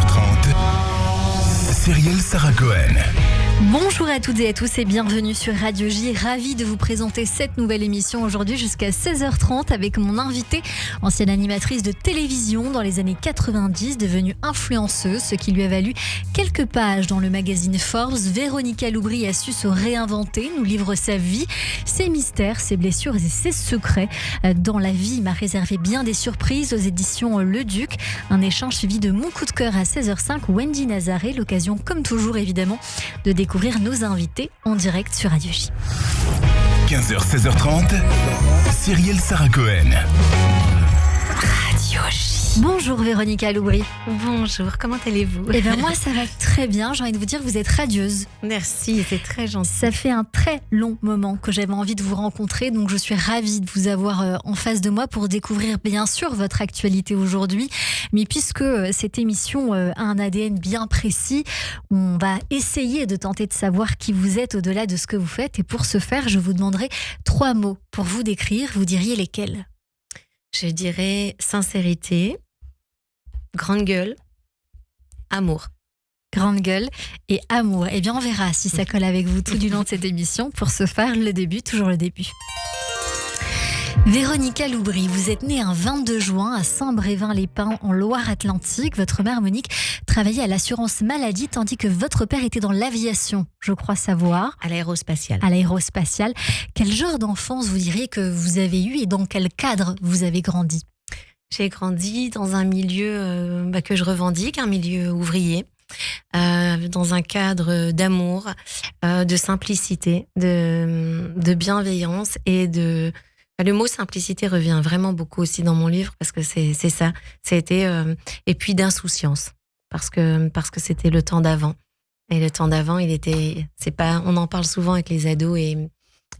16h30, Cyrielle Sarah Cohen. Bonjour à toutes et à tous et bienvenue sur Radio J. Ravie de vous présenter cette nouvelle émission aujourd'hui jusqu'à 16h30 avec mon invitée, ancienne animatrice de télévision dans les années 90, devenue influenceuse, ce qui lui a valu quelques pages dans le magazine Forbes. Véronica Loubry a su se réinventer, nous livre sa vie, ses mystères, ses blessures et ses secrets. Dans la vie m'a réservé bien des surprises aux éditions Le Duc. Un échange suivi de mon coup de cœur à 16h05, Wendy Nazaré. L'occasion, comme toujours évidemment, de découvrir nos invités en direct sur Radio J. 15h, 16h30, Cyrielle Sarah Cohen. Radio J. Bonjour Véronica Loubry. Bonjour, comment allez-vous ? Eh bien moi ça va très bien, j'ai envie de vous dire que vous êtes radieuse. Merci, c'est très gentil. Ça fait un très long moment que j'avais envie de vous rencontrer, donc je suis ravie de vous avoir en face de moi pour découvrir bien sûr votre actualité aujourd'hui. Mais puisque cette émission a un ADN bien précis, on va essayer de tenter de savoir qui vous êtes au-delà de ce que vous faites. Et pour ce faire, je vous demanderai 3 mots pour vous décrire. Vous diriez lesquels ? Je dirais sincérité, grande gueule, amour. Grande gueule et amour. Eh bien, on verra si ça colle avec vous tout du long de cette émission. Pour ce faire, le début, toujours le début. Véronica Loubry, vous êtes née un 22 juin à Saint-Brévin-les-Pins en Loire-Atlantique. Votre mère Monique travaillait à l'assurance maladie tandis que votre père était dans l'aviation, je crois savoir. À l'aérospatiale. À l'aérospatiale. Quel genre d'enfance vous diriez que vous avez eu et dans quel cadre vous avez grandi ? J'ai grandi dans un milieu que je revendique, un milieu ouvrier, dans un cadre d'amour, de simplicité, de bienveillance et de... Le mot simplicité revient vraiment beaucoup aussi dans mon livre parce que c'est ça. C'était et puis d'insouciance parce que c'était le temps d'avant. Et le temps d'avant, on en parle souvent avec les ados et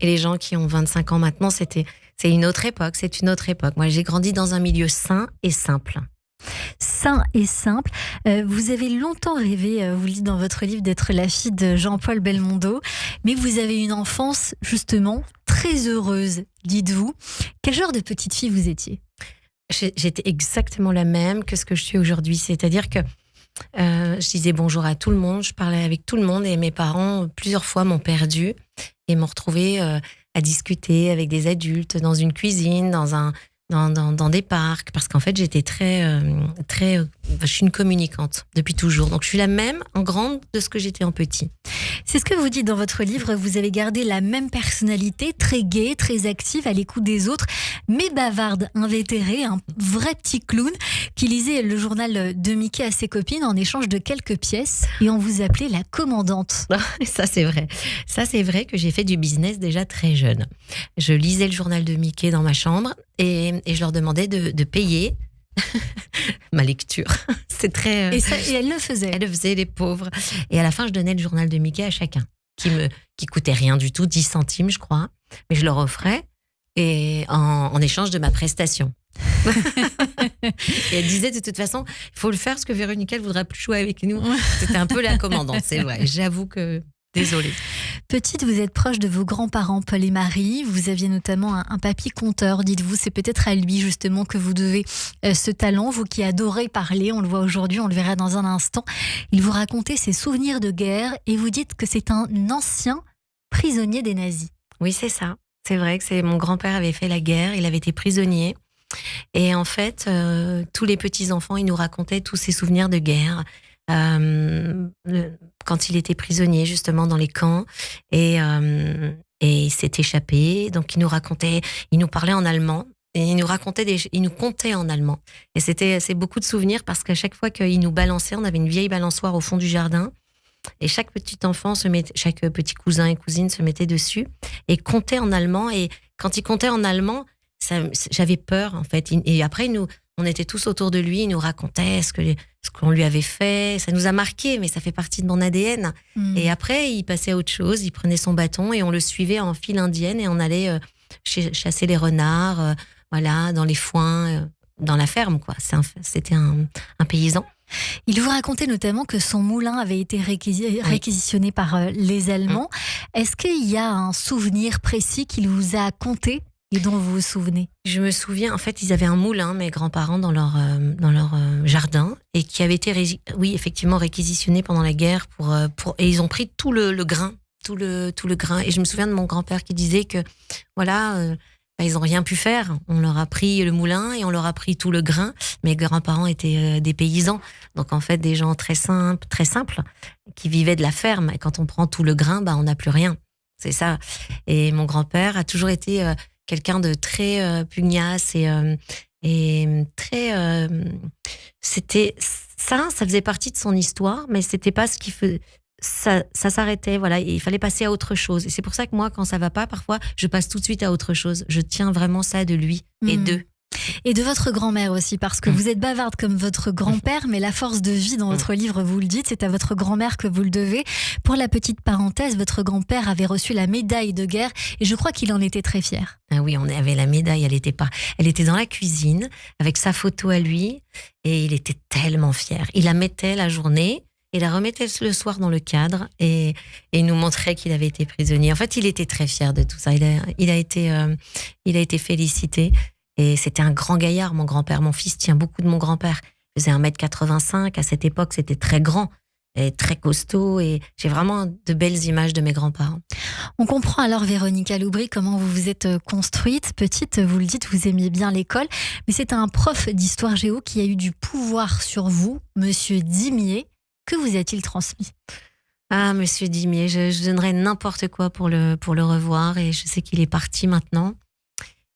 les gens qui ont 25 ans maintenant. C'est une autre époque. C'est une autre époque. Moi, j'ai grandi dans un milieu sain et simple. Sain et simple. Vous avez longtemps rêvé, vous le dites dans votre livre, d'être la fille de Jean-Paul Belmondo, mais vous avez une enfance justement très heureuse, dites-vous. Quel genre de petite fille vous étiez ? J'étais exactement la même que ce que je suis aujourd'hui, c'est-à-dire que je disais bonjour à tout le monde, je parlais avec tout le monde et mes parents plusieurs fois m'ont perdue et m'ont retrouvée à discuter avec des adultes dans une cuisine, dans des parcs, parce qu'en fait j'étais je suis une communicante depuis toujours, donc je suis la même en grande de ce que j'étais en petit. C'est ce que vous dites dans votre livre, vous avez gardé la même personnalité, très gaie, très active, à l'écoute des autres, mais bavarde, invétérée, un vrai petit clown qui lisait le journal de Mickey à ses copines en échange de quelques pièces, et on vous appelait la commandante. Ça c'est vrai que j'ai fait du business déjà très jeune. Je lisais le journal de Mickey dans ma chambre et je leur demandais de payer ma lecture. C'est très... Et elle le faisait. Elle le faisait, les pauvres. Et à la fin, je donnais le journal de Mickey à chacun, qui coûtait rien du tout, 10 centimes, je crois. Mais je leur offrais et en échange de ma prestation. Et elle disait, de toute façon, il faut le faire parce que Véronica ne voudra plus jouer avec nous. C'était un peu la commandante, c'est vrai. J'avoue que... Désolée. Petite, vous êtes proche de vos grands-parents Paul et Marie. Vous aviez notamment un papy conteur, dites-vous. C'est peut-être à lui justement que vous devez ce talent. Vous qui adorez parler, on le voit aujourd'hui, on le verra dans un instant. Il vous racontait ses souvenirs de guerre et vous dites que c'est un ancien prisonnier des nazis. Oui, c'est ça. C'est vrai que mon grand-père avait fait la guerre, il avait été prisonnier. Et en fait, tous les petits-enfants, ils nous racontaient tous ces souvenirs de guerre. Quand il était prisonnier justement dans les camps et il s'est échappé, donc il nous parlait en allemand et il nous contait en allemand et c'est beaucoup de souvenirs parce qu'à chaque fois qu'il nous balançait, on avait une vieille balançoire au fond du jardin et chaque petit cousin et cousine se mettait dessus et comptait en allemand, et quand il comptait en allemand, j'avais peur en fait, et après on était tous autour de lui, il nous racontait ce qu'on lui avait fait. Ça nous a marqué, mais ça fait partie de mon ADN. Et après, il passait à autre chose, il prenait son bâton et on le suivait en file indienne et on allait chasser les renards, dans les foins, dans la ferme, quoi. C'était un paysan. Il vous racontait notamment que son moulin avait été réquisitionné par les Allemands. Est-ce qu'il y a un souvenir précis qu'il vous a conté ? et dont vous vous souvenez? Je me souviens, en fait, ils avaient un moulin, mes grands-parents, dans leur jardin, et qui avait été, effectivement, réquisitionné pendant la guerre et ils ont pris tout le grain, tout le grain. Et je me souviens de mon grand-père qui disait que, voilà, ils n'ont rien pu faire. On leur a pris le moulin et on leur a pris tout le grain. Mes grands-parents étaient des paysans, donc en fait des gens très simples, qui vivaient de la ferme. Et quand on prend tout le grain, on n'a plus rien. C'est ça. Et mon grand-père a toujours été quelqu'un de très pugnace et très. C'était ça faisait partie de son histoire, mais c'était pas ce qui faisait. Ça s'arrêtait, voilà, et il fallait passer à autre chose. Et c'est pour ça que moi, quand ça va pas, parfois, je passe tout de suite à autre chose. Je tiens vraiment ça de lui et d'eux. Et de votre grand-mère aussi, parce que vous êtes bavarde comme votre grand-père, mais la force de vie dans votre livre, vous le dites, c'est à votre grand-mère que vous le devez. Pour la petite parenthèse, votre grand-père avait reçu la médaille de guerre et je crois qu'il en était très fier. Ah oui, on avait la médaille, elle était dans la cuisine avec sa photo à lui et il était tellement fier. Il la mettait la journée. Il la remettait le soir dans le cadre et il nous montrait qu'il avait été prisonnier. En fait, il était très fier de tout ça. Il a été félicité et c'était un grand gaillard, mon grand-père. Mon fils tient beaucoup de mon grand-père. Il faisait 1m85. À cette époque, c'était très grand et très costaud et j'ai vraiment de belles images de mes grands-parents. On comprend alors, Véronica Loubry, comment vous vous êtes construite. Petite, vous le dites, vous aimiez bien l'école, mais c'est un prof d'histoire géo qui a eu du pouvoir sur vous, Monsieur Dimier. Que vous a-t-il transmis? Ah, Monsieur Dimier, je donnerais n'importe quoi pour le revoir et je sais qu'il est parti maintenant.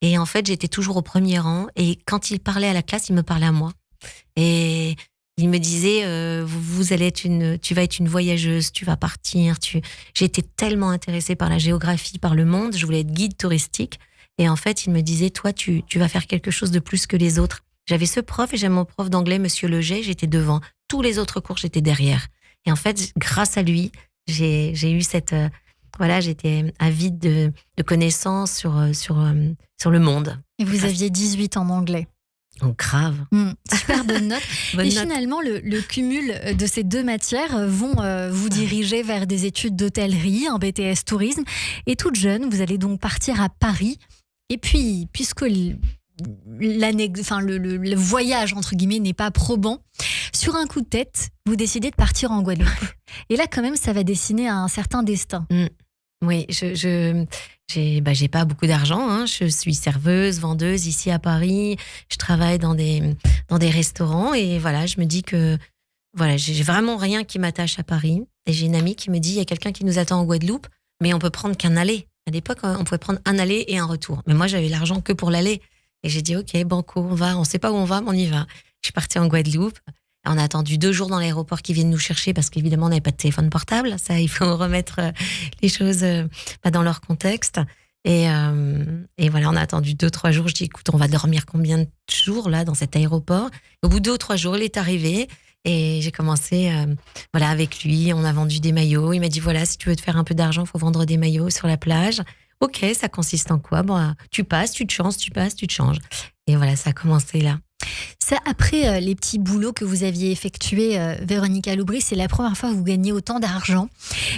Et en fait, j'étais toujours au premier rang et quand il parlait à la classe, il me parlait à moi. Et il me disait, tu vas être une voyageuse, tu vas partir. J'étais tellement intéressée par la géographie, par le monde, je voulais être guide touristique. Et en fait, il me disait, toi, tu vas faire quelque chose de plus que les autres. J'avais ce prof et j'avais mon prof d'anglais, Monsieur Leget, j'étais devant. Tous les autres cours, j'étais derrière. Et en fait, grâce à lui, j'ai eu cette... j'étais avide de connaissances sur le monde. Et vous aviez 18 en anglais. Oh, grave. Super bonne note. Finalement, le cumul de ces deux matières vont vous diriger vers des études d'hôtellerie, un BTS tourisme. Et toute jeune, vous allez donc partir à Paris. Et puis, puisque le voyage, entre guillemets, n'est pas probant, sur un coup de tête, vous décidez de partir en Guadeloupe. Et là, quand même, ça va dessiner un certain destin. Oui, j'ai pas beaucoup d'argent. Hein. Je suis serveuse, vendeuse ici à Paris. Je travaille dans des restaurants et voilà, je me dis que voilà, j'ai vraiment rien qui m'attache à Paris. Et j'ai une amie qui me dit, il y a quelqu'un qui nous attend en Guadeloupe, mais on peut prendre qu'un aller. À l'époque, on pouvait prendre un aller et un retour. Mais moi, j'avais l'argent que pour l'aller. Et j'ai dit, ok, banco, on sait pas où on va, mais on y va. Je suis partie en Guadeloupe. On a attendu 2 jours dans l'aéroport qu'ils viennent nous chercher parce qu'évidemment, on n'avait pas de téléphone portable. Ça, il faut remettre les choses dans leur contexte. Et voilà, on a attendu 2-3 jours. Je dis, écoute, on va dormir combien de jours là dans cet aéroport? Au bout de 2 ou 3 jours, il est arrivé et j'ai commencé avec lui. On a vendu des maillots. Il m'a dit, voilà, si tu veux te faire un peu d'argent, il faut vendre des maillots sur la plage. Ok, ça consiste en quoi? Bon, tu passes, tu te changes, tu passes, tu te changes. Et voilà, ça a commencé là. Ça, après les petits boulots que vous aviez effectués, Véronica Loubry, c'est la première fois que vous gagnez autant d'argent.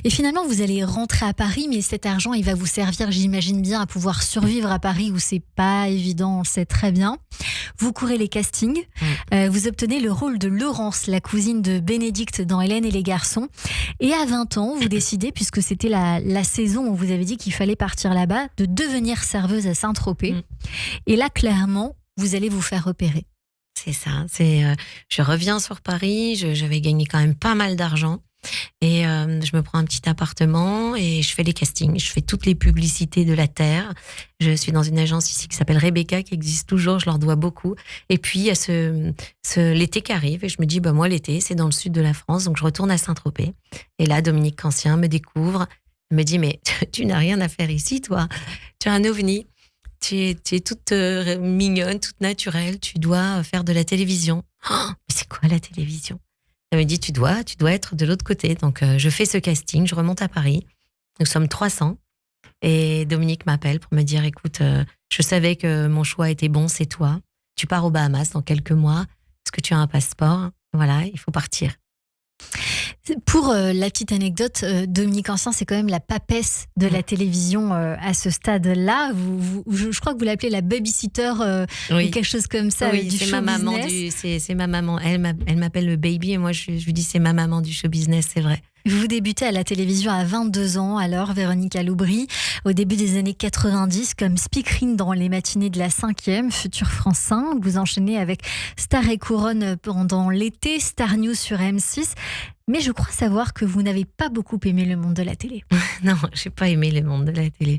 Et finalement, vous allez rentrer à Paris, mais cet argent, il va vous servir, j'imagine bien, à pouvoir survivre à Paris où c'est pas évident, on le sait très bien. Vous courez les castings, vous obtenez le rôle de Laurence, la cousine de Bénédicte dans Hélène et les garçons. Et à 20 ans, vous décidez, puisque c'était la saison où vous avez dit qu'il fallait partir là-bas, de devenir serveuse à Saint-Tropez. Et là, clairement, vous allez vous faire repérer. C'est ça. Je reviens sur Paris. J'avais gagné quand même pas mal d'argent. Et je me prends un petit appartement et je fais les castings. Je fais toutes les publicités de la Terre. Je suis dans une agence ici qui s'appelle Rebecca, qui existe toujours. Je leur dois beaucoup. Et puis, il y a l'été qui arrive. Et je me dis, moi, l'été, c'est dans le sud de la France. Donc, je retourne à Saint-Tropez. Et là, Dominique Cancien me découvre. Elle me dit, mais tu n'as rien à faire ici, toi. Tu es un ovni. Tu es toute mignonne, toute naturelle, tu dois faire de la télévision. Oh, mais c'est quoi la télévision? Elle me dit, tu dois être de l'autre côté. Donc, je fais ce casting, je remonte à Paris. Nous sommes 300. Et Dominique m'appelle pour me dire, écoute, je savais que mon choix était bon, c'est toi. Tu pars aux Bahamas dans quelques mois. Est-ce que tu as un passeport? Voilà, il faut partir. Pour la petite anecdote, Dominique Ancien, c'est quand même la papesse de la télévision à ce stade-là. Je crois que vous l'appelez la babysitter ou quelque chose comme ça du c'est show ma maman business. c'est ma maman. Elle m'appelle le baby et moi je lui dis c'est ma maman du show business, c'est vrai. Vous débutez à la télévision à 22 ans, alors Véronique Aloubry, au début des années 90, comme speakerine dans les matinées de la 5e, future France 5. Vous enchaînez avec Star et Couronne pendant l'été, Star News sur M6. Mais je crois savoir que vous n'avez pas beaucoup aimé le monde de la télé. Non, j'ai pas aimé le monde de la télé.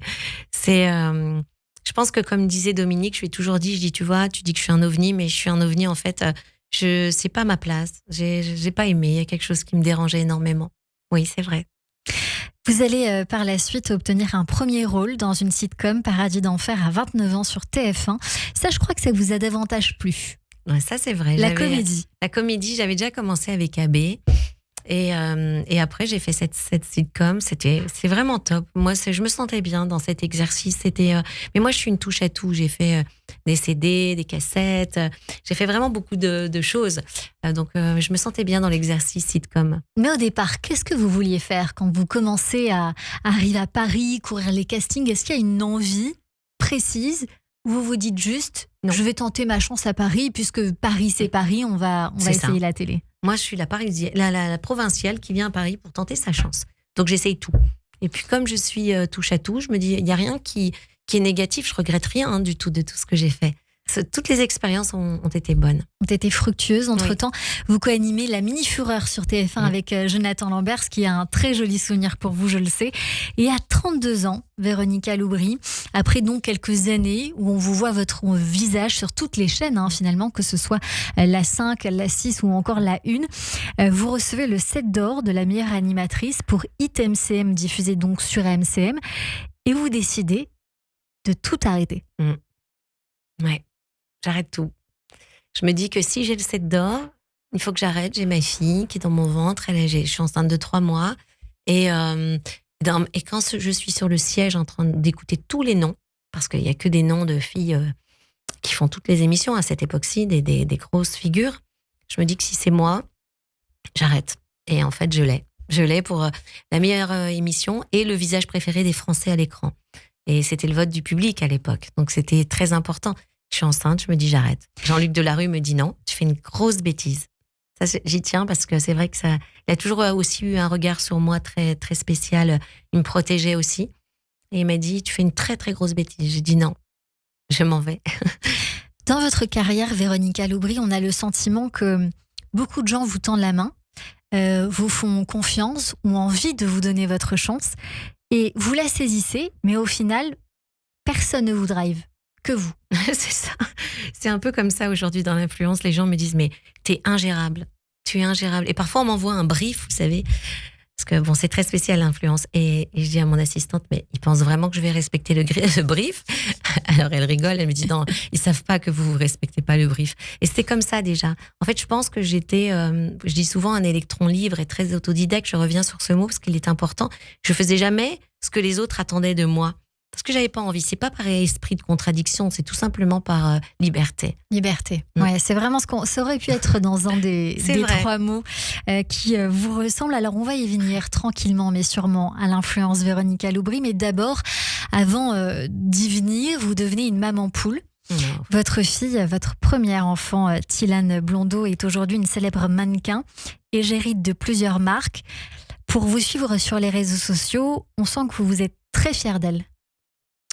Je pense que comme disait Dominique, je lui ai toujours dit, tu vois, tu dis que je suis un ovni, mais je suis un ovni en fait. C'est pas ma place. J'ai pas aimé. Il y a quelque chose qui me dérangeait énormément. Oui, c'est vrai. Vous allez par la suite obtenir un premier rôle dans une sitcom Paradis d'enfer à 29 ans sur TF1. Ça, je crois que ça vous a davantage plu. Ouais, ça, c'est vrai. La comédie. La comédie, j'avais déjà commencé avec AB. Et après, j'ai fait cette sitcom. C'est vraiment top. Moi, je me sentais bien dans cet exercice. Mais moi, je suis une touche à tout. J'ai fait des CD, des cassettes. J'ai fait vraiment beaucoup de choses. Donc, je me sentais bien dans l'exercice sitcom. Mais au départ, qu'est-ce que vous vouliez faire quand vous commencez à arriver à Paris, courir les castings? Est-ce qu'il y a une envie précise ou vous vous dites juste, non, je vais tenter ma chance à Paris, puisque Paris, c'est Paris, on va essayer la télé? Moi, je suis la provinciale qui vient à Paris pour tenter sa chance. Donc, j'essaye tout. Et puis, comme je suis touche à tout, je me dis, il n'y a rien qui est négatif. Je regrette rien du tout de tout ce que j'ai fait. Toutes les expériences ont été bonnes. Ont été fructueuses. Entre-temps, vous co-animez La Mini Fureur sur TF1 avec Jonathan Lambert, ce qui est un très joli souvenir pour vous, je le sais. Et à 32 ans, Véronique Aloubry, après donc quelques années où on vous voit votre visage sur toutes les chaînes, finalement, que ce soit la 5, la 6 ou encore la 1, vous recevez le 7 d'or de la meilleure animatrice pour Hit MCM, diffusé donc sur MCM. Et vous décidez de tout arrêter. Ouais. J'arrête tout. Je me dis que si j'ai le 7 d'or, il faut que j'arrête. J'ai ma fille qui est dans mon ventre. Je suis enceinte de 3 mois. Et quand je suis sur le siège en train d'écouter tous les noms, parce qu'il n'y a que des noms de filles qui font toutes les émissions à cette époque-ci, des grosses figures, je me dis que si c'est moi, j'arrête. Et en fait, je l'ai. Je l'ai pour la meilleure émission et le visage préféré des Français à l'écran. Et c'était le vote du public à l'époque. Donc, c'était très important. Je suis enceinte, je me dis j'arrête. Jean-Luc Delarue me dit non, tu fais une grosse bêtise. Ça, j'y tiens parce que c'est vrai que il a toujours aussi eu un regard sur moi très, très spécial. Il me protégeait aussi. Et il m'a dit, tu fais une très, très grosse bêtise. J'ai dit non, je m'en vais. Dans votre carrière, Véronique Aloubry, on a le sentiment que beaucoup de gens vous tendent la main, vous font confiance, ont envie de vous donner votre chance. Et vous la saisissez, mais au final, personne ne vous drive. Que vous. C'est ça. C'est un peu comme ça aujourd'hui dans l'influence. Les gens me disent, mais t'es ingérable. Tu es ingérable. Et parfois, on m'envoie un brief, vous savez. Parce que bon, c'est très spécial l'influence. Et je dis à mon assistante, mais ils pensent vraiment que je vais respecter le brief? Alors elle rigole, elle me dit, non, ils savent pas que vous respectez pas le brief. Et c'était comme ça déjà. En fait, je pense que j'étais, je dis souvent un électron libre et très autodidacte. Je reviens sur ce mot parce qu'il est important. Je faisais jamais ce que les autres attendaient de moi. Parce que j'avais pas envie. C'est pas par esprit de contradiction, c'est tout simplement par liberté. Liberté. Ouais, c'est vraiment ça aurait pu être dans un des 3 mots qui vous ressemblent. Alors on va y venir tranquillement, mais sûrement à l'influence Véronique Aloubry. Mais d'abord, avant d'y venir, vous devenez une maman poule. Votre fille, votre premier enfant, Thilane Blondeau, est aujourd'hui une célèbre mannequin, égérie de plusieurs marques. Pour vous suivre sur les réseaux sociaux, on sent que vous êtes très fière d'elle.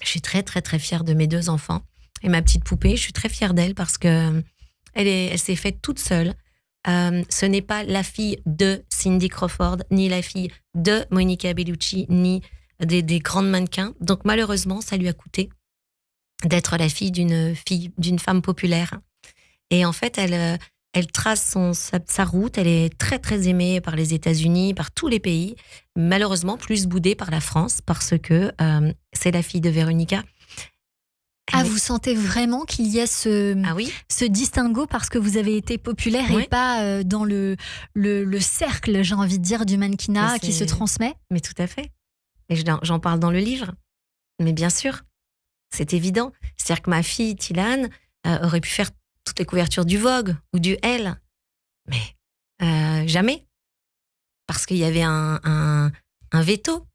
Je suis très, très, très fière de mes 2 enfants. Et ma petite poupée, je suis très fière d'elle parce que elle s'est faite toute seule. Ce n'est pas la fille de Cindy Crawford, ni la fille de Monica Bellucci, ni des grandes mannequins. Donc, malheureusement, ça lui a coûté d'être la fille d'une femme populaire. Et en fait, elle trace sa route. Elle est très, très aimée par les États-Unis, par tous les pays. Malheureusement, plus boudée par la France parce que c'est la fille de Véronica. Vous sentez vraiment qu'il y a ce distinguo parce que vous avez été populaire et pas dans le cercle, j'ai envie de dire, du mannequinat qui se transmet? Mais tout à fait. Et j'en parle dans le livre. Mais bien sûr, c'est évident. C'est-à-dire que ma fille, Thilane, aurait pu faire toutes les couvertures du Vogue ou du Elle. Mais jamais. parce qu'il y avait un veto.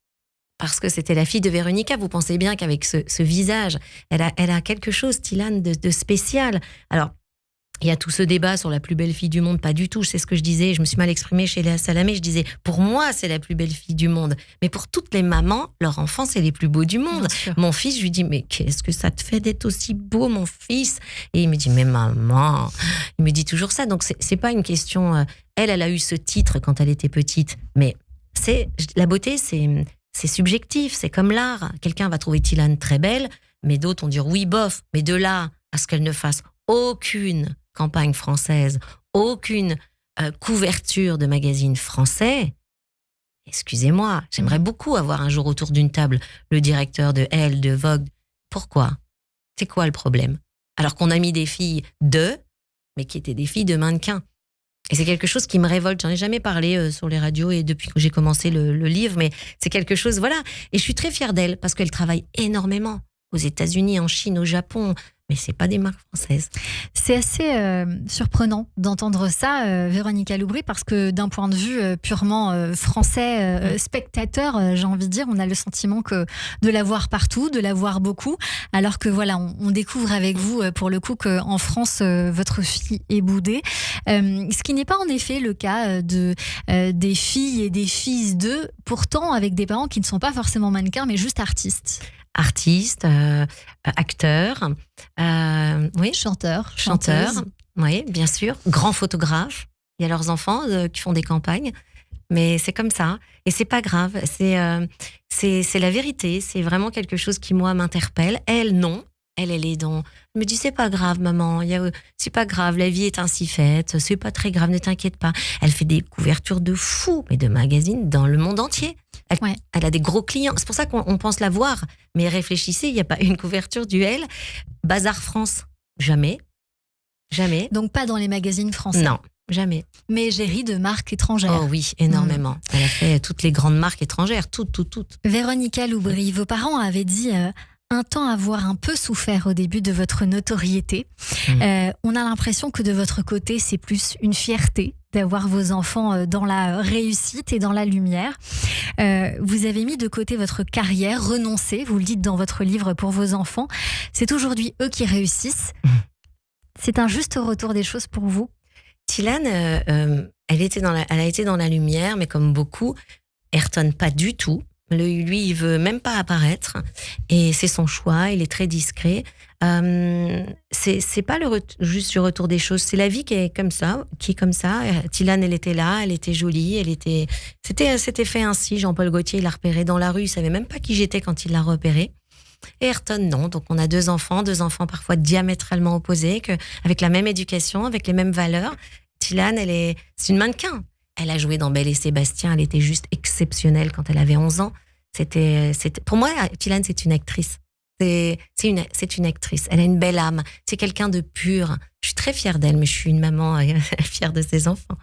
Parce que c'était la fille de Véronica. Vous pensez bien qu'avec ce visage, elle a quelque chose, Tilan, de spécial. Alors, il y a tout ce débat sur la plus belle fille du monde. Pas du tout, c'est ce que je disais. Je me suis mal exprimée chez Léa Salamé. Je disais, pour moi, c'est la plus belle fille du monde. Mais pour toutes les mamans, leur enfant, c'est les plus beaux du monde. Mon fils, je lui dis, mais qu'est-ce que ça te fait d'être aussi beau, mon fils? Et il me dit, mais maman, il me dit toujours ça. Donc, c'est pas une question... Elle a eu ce titre quand elle était petite. Mais la beauté, c'est subjectif, c'est comme l'art. Quelqu'un va trouver Tilan très belle, mais d'autres vont dire oui, bof. Mais de là à ce qu'elle ne fasse aucune campagne française, aucune couverture de magazine français, excusez-moi, j'aimerais beaucoup avoir un jour autour d'une table le directeur de Elle, de Vogue. Pourquoi? C'est quoi le problème? Alors qu'on a mis des filles mais qui étaient des filles de mannequins. Et c'est quelque chose qui me révolte. J'en ai jamais parlé sur les radios et depuis que j'ai commencé le livre, mais c'est quelque chose, voilà. Et je suis très fière d'elle parce qu'elle travaille énormément aux États-Unis, en Chine, au Japon. Mais c'est pas des marques françaises. C'est assez surprenant d'entendre ça, Véronica Loubry, parce que d'un point de vue purement français, spectateur, j'ai envie de dire, on a le sentiment de la voir partout, de la voir beaucoup, alors que voilà, on découvre avec vous, pour le coup, qu'en France, votre fille est boudée. Ce qui n'est pas en effet le cas des filles et des fils d'eux, pourtant avec des parents qui ne sont pas forcément mannequins, mais juste artistes. Artistes, acteurs, oui, chanteurs, oui, bien sûr, grands photographes. Il y a leurs enfants qui font des campagnes, mais c'est comme ça et c'est pas grave. C'est la vérité. C'est vraiment quelque chose qui moi m'interpelle. Elle non. Elle est dans. Elle me dit c'est pas grave maman, c'est pas grave, la vie est ainsi faite, c'est pas très grave, ne t'inquiète pas. Elle fait des couvertures de fous, mais de magazines dans le monde entier. Elle a des gros clients, c'est pour ça qu'on pense la voir. Mais réfléchissez, il n'y a pas une couverture du Elle, Bazar France, jamais. Donc pas dans les magazines français. Non, jamais. Mais égérie de marques étrangères. Oh oui, énormément. Elle a fait toutes les grandes marques étrangères, toutes. Véronica Loubry, vos parents avaient dit un temps avoir un peu souffert au début de votre notoriété. On a l'impression que de votre côté, c'est plus une fierté d'avoir vos enfants dans la réussite et dans la lumière. Vous avez mis de côté votre carrière, renoncé, vous le dites dans votre livre pour vos enfants. C'est aujourd'hui eux qui réussissent. C'est un juste retour des choses pour vous? Tilan, elle a été dans la lumière, mais comme beaucoup, Ayrton pas du tout. Lui, il veut même pas apparaître et c'est son choix, il est très discret. C'est pas juste le retour des choses, c'est la vie qui est comme ça. Tilan, elle était là, elle était jolie, c'était fait ainsi. Jean-Paul Gaultier, il l'a repéré dans la rue, il savait même pas qui j'étais quand il l'a repéré. Et Ayrton, non. Donc on a deux enfants parfois diamétralement opposés, avec la même éducation, avec les mêmes valeurs. Tilan, c'est une mannequin. Elle a joué dans Belle et Sébastien, elle était juste exceptionnelle quand elle avait 11 ans. Pour moi, Tilan, c'est une actrice. C'est une actrice. Elle a une belle âme. C'est quelqu'un de pur. Je suis très fière d'elle, mais je suis une maman fière de ses enfants.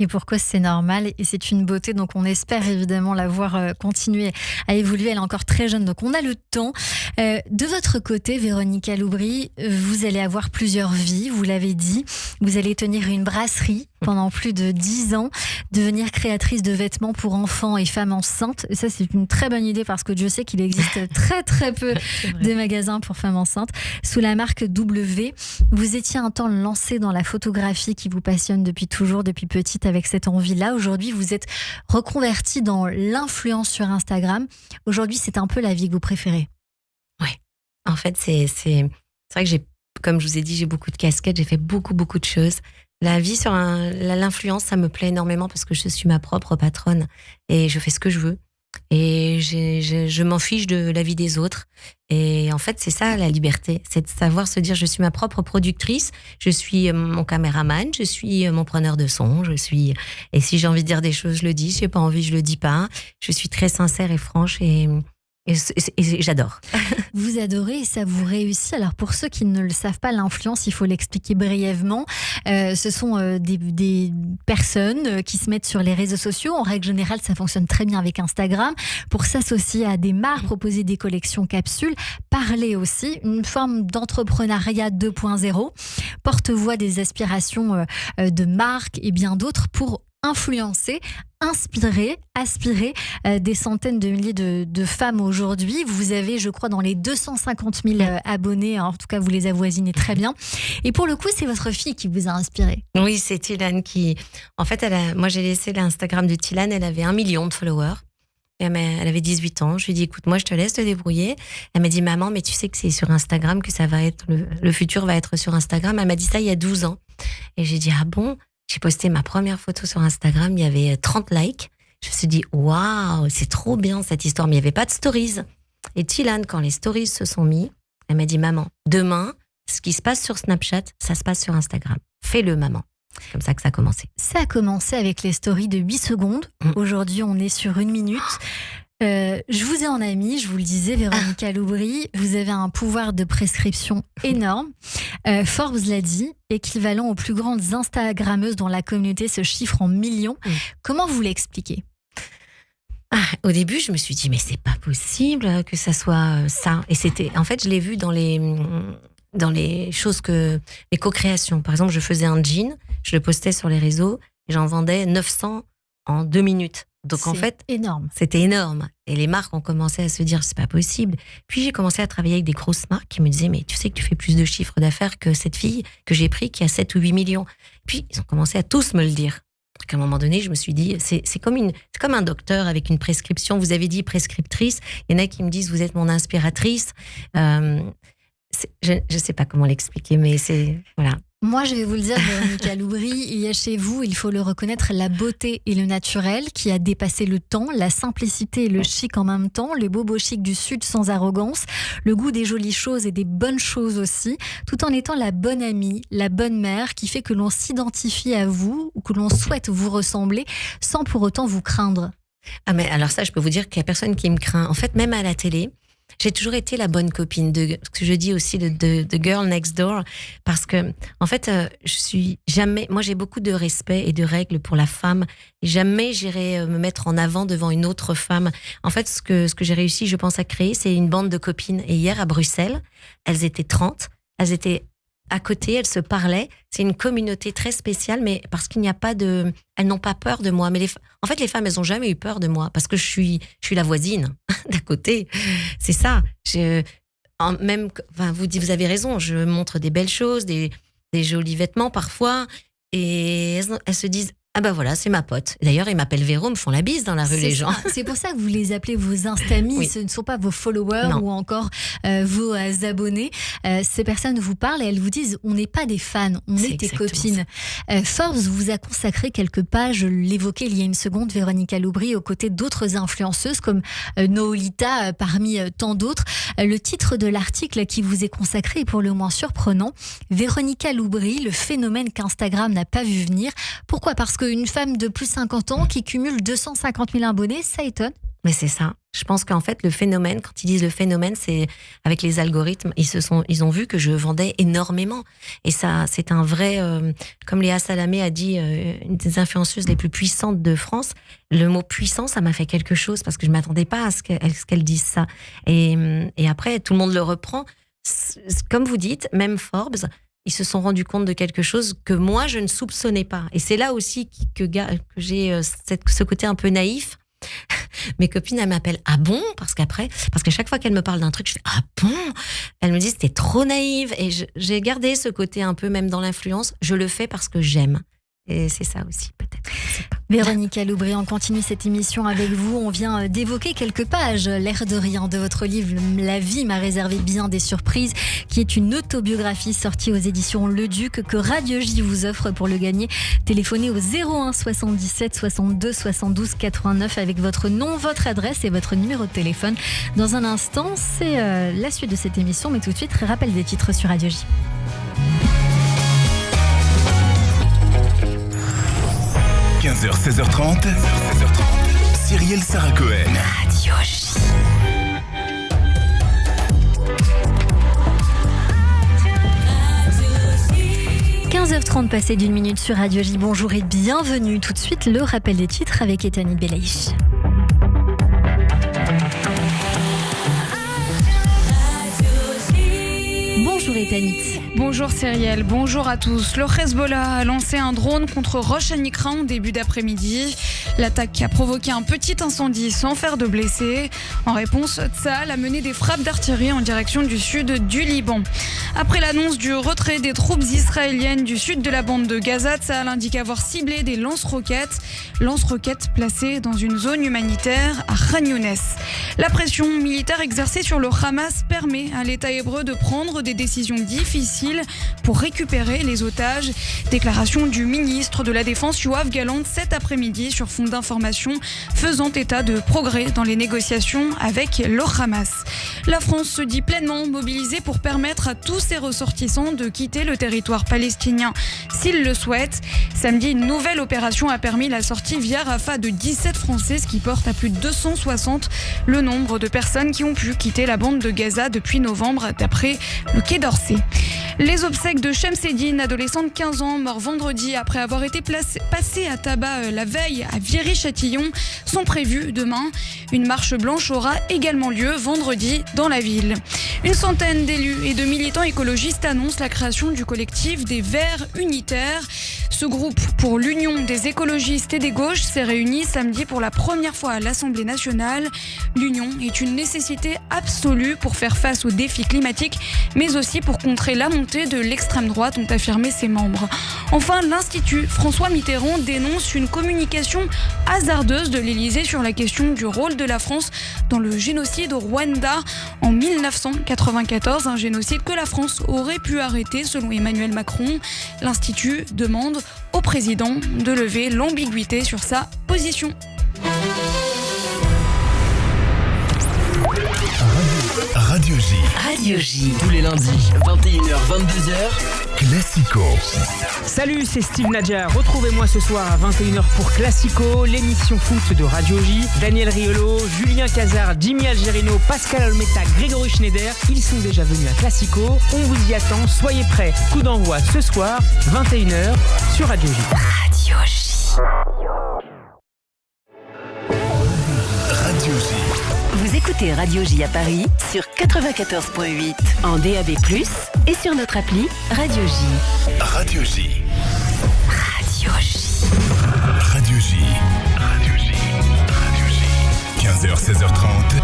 Et pourquoi c'est normal et c'est une beauté, donc on espère évidemment la voir continuer à évoluer. Elle est encore très jeune, donc on a le temps. De votre côté, Véronica Loubry, vous allez avoir plusieurs vies, vous l'avez dit. Vous allez tenir une brasserie pendant plus de 10 ans, devenir créatrice de vêtements pour enfants et femmes enceintes. Et ça, c'est une très bonne idée parce que Dieu sait qu'il existe très très peu de magasins pour femmes enceintes. Sous la marque W, vous étiez un temps lancé dans la photographie qui vous passionne depuis toujours, depuis petite, avec cette envie-là. Aujourd'hui, vous êtes reconvertie dans l'influence sur Instagram. Aujourd'hui, c'est un peu la vie que vous préférez. Ouais. En fait, c'est vrai que comme je vous ai dit, j'ai beaucoup de casquettes, j'ai fait beaucoup de choses. La vie sur l'influence, ça me plaît énormément parce que je suis ma propre patronne et je fais ce que je veux. Et je m'en fiche de la vie des autres. Et en fait, c'est ça la liberté, c'est de savoir se dire je suis ma propre productrice, je suis mon caméraman, je suis mon preneur de son, et si j'ai envie de dire des choses, je le dis, si j'ai pas envie, je le dis pas. Je suis très sincère et franche et j'adore. Vous adorez et ça vous réussit. Alors pour ceux qui ne le savent pas, l'influence, il faut l'expliquer brièvement. Ce sont des personnes qui se mettent sur les réseaux sociaux. En règle générale, ça fonctionne très bien avec Instagram. Pour s'associer à des marques, proposer des collections capsules, parler aussi, une forme d'entrepreneuriat 2.0, porte-voix des aspirations de marques et bien d'autres pour influencer, inspirer, aspirer des centaines de milliers de femmes aujourd'hui. Vous avez, je crois, dans les 250 000 abonnés. En tout cas, vous les avoisinez très bien. Et pour le coup, c'est votre fille qui vous a inspiré. Oui, c'est Tilane qui... En fait, moi, j'ai laissé l'Instagram de Tilane. Elle avait 1 million de followers. Elle avait 18 ans. Je lui ai dit, écoute, moi, je te laisse te débrouiller. Elle m'a dit, maman, mais tu sais que c'est sur Instagram que ça va être... Le futur va être sur Instagram. Elle m'a dit ça il y a 12 ans. Et j'ai dit, ah bon ? J'ai posté ma première photo sur Instagram, il y avait 30 likes. Je me suis dit, waouh, c'est trop bien cette histoire. Mais il n'y avait pas de stories. Et Tilane, quand les stories se sont mis, elle m'a dit, maman, demain, ce qui se passe sur Snapchat, ça se passe sur Instagram. Fais-le, maman. C'est comme ça que ça a commencé. Ça a commencé avec les stories de 8 secondes. Aujourd'hui, on est sur 1 minute. Je vous ai en amie, je vous le disais, Véronica Loubry, vous avez un pouvoir de prescription énorme. Forbes l'a dit, équivalent aux plus grandes Instagrammeuses dont la communauté se chiffre en millions. Comment vous l'expliquez ? Au début, je me suis dit, mais c'est pas possible que ça soit ça. Et c'était, en fait, je l'ai vu dans les choses les co-créations. Par exemple, je faisais un jean, je le postais sur les réseaux et j'en vendais 900 en 2 minutes. Donc en fait, énorme. C'était énorme. Et les marques ont commencé à se dire, c'est pas possible. Puis j'ai commencé à travailler avec des grosses marques qui me disaient, mais tu sais que tu fais plus de chiffre d'affaires que cette fille que j'ai pris qui a 7 ou 8 millions. Puis ils ont commencé à tous me le dire. Donc à un moment donné, je me suis dit, c'est comme un docteur avec une prescription. Vous avez dit prescriptrice. Il y en a qui me disent, vous êtes mon inspiratrice. Je sais pas comment l'expliquer, mais c'est... Voilà. Moi, je vais vous le dire, Véronica Loubry, il y a chez vous, il faut le reconnaître, la beauté et le naturel qui a dépassé le temps, la simplicité et le chic en même temps, le bobo chic du Sud sans arrogance, le goût des jolies choses et des bonnes choses aussi, tout en étant la bonne amie, la bonne mère qui fait que l'on s'identifie à vous ou que l'on souhaite vous ressembler sans pour autant vous craindre. Ah mais alors ça, je peux vous dire qu'il y a personne qui me craint. En fait, même à la télé, j'ai toujours été la bonne copine ce que je dis aussi de girl next door, parce que en fait moi j'ai beaucoup de respect et de règles pour la femme et jamais j'irai me mettre en avant devant une autre femme. En fait, ce que j'ai réussi, je pense, à créer, c'est une bande de copines. Et hier à Bruxelles, elles étaient 30, elles étaient à côté, elles se parlaient. C'est une communauté très spéciale, mais parce qu'il n'y a pas elles n'ont pas peur de moi. Mais en fait, les femmes, elles n'ont jamais eu peur de moi parce que je suis la voisine d'à côté. C'est ça. Vous avez raison. Je montre des belles choses, des jolis vêtements parfois, et elles se disent, ah ben voilà, c'est ma pote. D'ailleurs, ils m'appellent Véro, me font la bise dans la rue, les gens. C'est pour ça que vous les appelez vos instamis. Oui. Ce ne sont pas vos followers ou encore vos abonnés. Ces personnes vous parlent et elles vous disent, on n'est pas des fans, on est tes copines. Forbes vous a consacré quelques pages, je l'évoquais il y a une seconde, Véronica Loubry, aux côtés d'autres influenceuses comme Noolita, parmi tant d'autres. Le titre de l'article qui vous est consacré est pour le moins surprenant. Véronica Loubry, le phénomène qu'Instagram n'a pas vu venir. Pourquoi ? Parce qu'une femme de plus de 50 ans qui cumule 250 000 abonnés, ça étonne. Mais c'est ça. Je pense qu'en fait, le phénomène, quand ils disent le phénomène, c'est avec les algorithmes, ils ont vu que je vendais énormément. Et ça, c'est un vrai, comme Léa Salamé a dit, une des influenceuses les plus puissantes de France. Le mot puissant, ça m'a fait quelque chose parce que je m'attendais pas à ce qu'elle dise ça. Et après, tout le monde le reprend. Comme vous dites, même Forbes, ils se sont rendus compte de quelque chose que moi, je ne soupçonnais pas. Et c'est là aussi que j'ai ce côté un peu naïf. Mes copines, elles m'appellent « Ah bon ?» parce qu'à chaque fois qu'elles me parlent d'un truc, je fais « Ah bon ?» Elles me disent « T'es trop naïve ». Et j'ai gardé ce côté un peu, même dans l'influence, je le fais parce que j'aime. Et c'est ça aussi, peut-être. Véronica Loubry, on continue cette émission avec vous. On vient d'évoquer quelques pages, l'air de rien, de votre livre « La vie m'a réservé bien des surprises », qui est une autobiographie sortie aux éditions Le Duc que Radio J vous offre. Pour le gagner, téléphonez au 01 77 62 72 89 avec votre nom, votre adresse et votre numéro de téléphone. Dans un instant, c'est la suite de cette émission, mais tout de suite, rappel des titres sur Radio J. 15h, 16h30, Cyrielle Sarah Cohen. Radio J. « 15h30 passé d'1 minute sur Radio J. Bonjour et bienvenue. Tout de suite, le rappel des titres avec Etani Belaïch. Bonjour Etanit. Bonjour Cyrielle, bonjour à tous. Le Hezbollah a lancé un drone contre Rosh Hanikra en début d'après-midi. L'attaque a provoqué un petit incendie sans faire de blessés. En réponse, Tsahal a mené des frappes d'artillerie en direction du sud du Liban. Après l'annonce du retrait des troupes israéliennes du sud de la bande de Gaza, Tsahal indique avoir ciblé des lance-roquettes placées dans une zone humanitaire à Khan Younes. La pression militaire exercée sur le Hamas permet à l'État hébreu de prendre des décisions difficiles pour récupérer les otages. Déclaration du ministre de la Défense Yoav Gallant cet après-midi sur fond d'informations faisant état de progrès dans les négociations avec le Hamas. La France se dit pleinement mobilisée pour permettre à tous ses ressortissants de quitter le territoire palestinien s'ils le souhaitent. Samedi, une nouvelle opération a permis la sortie via Rafah de 17 Français, ce qui porte à plus de 260 le nombre de personnes qui ont pu quitter la bande de Gaza depuis novembre, d'après le Quai d'Orsay. Les obsèques de Shemseddine, adolescent de 15 ans, mort vendredi après avoir été passé à tabac la veille à Viry-Châtillon, sont prévues demain. Une marche blanche aura également lieu vendredi dans la ville. Une centaine d'élus et de militants écologistes annoncent la création du collectif des Verts Unitaires. Ce groupe pour l'union des écologistes et des gauches s'est réuni samedi pour la première fois à l'Assemblée nationale. L'union est une nécessité absolue pour faire face aux défis climatiques, mais aussi pour contrer la montée de l'extrême droite, ont affirmé ses membres. Enfin, l'Institut François Mitterrand dénonce une communication hasardeuse de l'Élysée sur la question du rôle de la France dans le génocide au Rwanda en 1994, un génocide que la France aurait pu arrêter selon Emmanuel Macron. L'Institut demande au président de lever l'ambiguïté sur sa position. Radio J. Radio J. Tous les lundis, 21h-22h. Classico. Salut, c'est Steve Nadia. Retrouvez-moi ce soir à 21h pour Classico, l'émission foot de Radio J. Daniel Riolo, Julien Cazard, Jimmy Algerino, Pascal Olmeta, Grégory Schneider. Ils sont déjà venus à Classico. On vous y attend, soyez prêts. Coup d'envoi ce soir, 21h sur Radio J. Radio J. Radio J. Vous écoutez Radio J à Paris sur 94.8 en DAB+, et sur notre appli Radio J. Radio J. Radio J. Radio J. Radio J. Radio J. 15h, 16h30.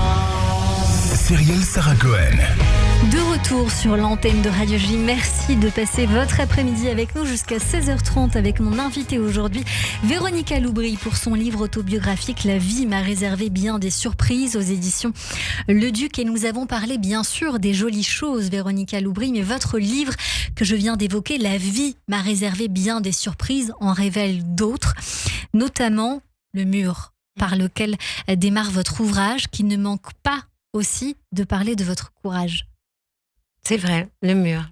Cyrielle Sarah Cohen. De retour sur l'antenne de Radio J. Merci de passer votre après-midi avec nous jusqu'à 16h30 avec mon invité aujourd'hui, Véronica Loubry, pour son livre autobiographique La vie m'a réservé bien des surprises aux éditions Le Duc. Et nous avons parlé bien sûr des jolies choses, Véronica Loubry, mais votre livre que je viens d'évoquer, La vie m'a réservé bien des surprises, en révèle d'autres, notamment le mur par lequel démarre votre ouvrage, qui ne manque pas aussi de parler de votre courage. C'est vrai, le mur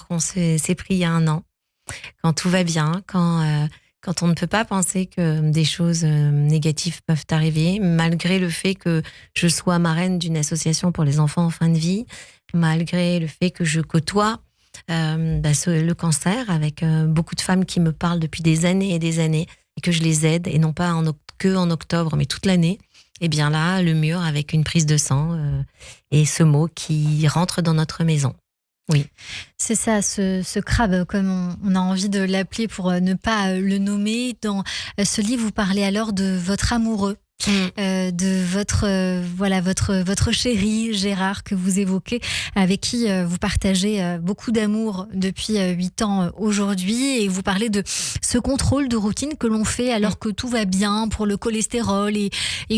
qu'on s'est pris il y a 1 an, quand tout va bien, quand on ne peut pas penser que des choses négatives peuvent arriver, malgré le fait que je sois marraine d'une association pour les enfants en fin de vie, malgré le fait que je côtoie le cancer avec beaucoup de femmes qui me parlent depuis des années et que je les aide, et non pas que en octobre, mais toute l'année. Et bien là, le mur avec une prise de sang et ce mot qui rentre dans notre maison. Oui. C'est ça, ce crabe, comme on a envie de l'appeler pour ne pas le nommer. Dans ce livre, vous parlez alors de votre amoureux, de votre chéri Gérard, que vous évoquez, avec qui vous partagez beaucoup d'amour depuis 8 ans aujourd'hui, et vous parlez de ce contrôle de routine que l'on fait alors que tout va bien pour le cholestérol, et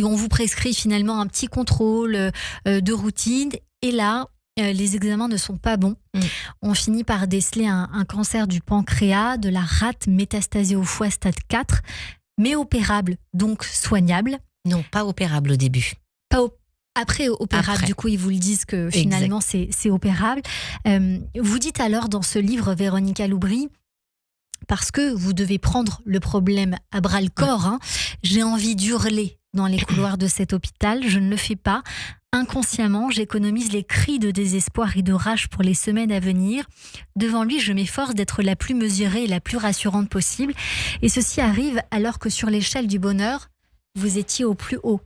on vous prescrit finalement un petit contrôle de routine, et là les examens ne sont pas bons. On finit par déceler un cancer du pancréas, de la rate métastasée au foie stade 4, mais opérable, donc soignable. Non, pas opérable au début. Après opérable, du coup, ils vous le disent que finalement c'est opérable. Vous dites alors dans ce livre, Véronica Loubry, parce que vous devez prendre le problème à bras-le-corps, j'ai envie d'hurler dans les couloirs de cet hôpital, je ne le fais pas. Inconsciemment, j'économise les cris de désespoir et de rage pour les semaines à venir. Devant lui, je m'efforce d'être la plus mesurée et la plus rassurante possible. Et ceci arrive alors que sur l'échelle du bonheur, vous étiez au plus haut,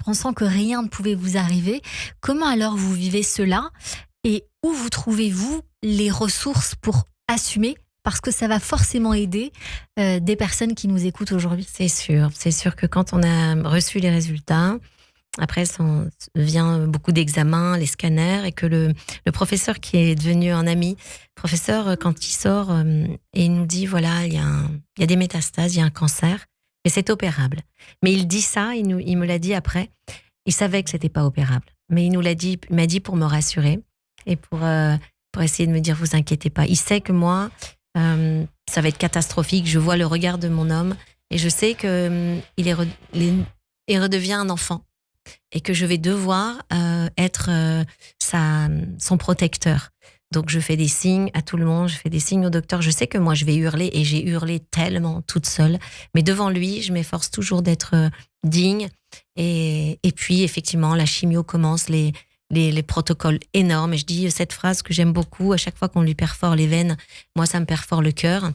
pensant que rien ne pouvait vous arriver. Comment alors vous vivez cela ? Et où vous trouvez-vous les ressources pour assumer? Parce que ça va forcément aider des personnes qui nous écoutent aujourd'hui. C'est sûr que quand on a reçu les résultats, après vient beaucoup d'examens, les scanners, et que le professeur qui est devenu un ami, professeur, quand il sort et il nous dit, voilà, il y a des métastases, il y a un cancer, et c'est opérable. Mais il dit ça, il me l'a dit après, il savait que c'était pas opérable. Mais il m'a dit pour me rassurer et pour essayer de me dire, vous inquiétez pas. Il sait que moi, ça va être catastrophique. Je vois le regard de mon homme et je sais que il redevient un enfant et que je vais devoir être son protecteur. Donc je fais des signes à tout le monde, je fais des signes au docteur. Je sais que moi je vais hurler et j'ai hurlé tellement toute seule. Mais devant lui, je m'efforce toujours d'être digne. Et puis effectivement, la chimio commence, les protocoles énormes. Et je dis cette phrase que j'aime beaucoup, à chaque fois qu'on lui perfore les veines, moi ça me perfore le cœur,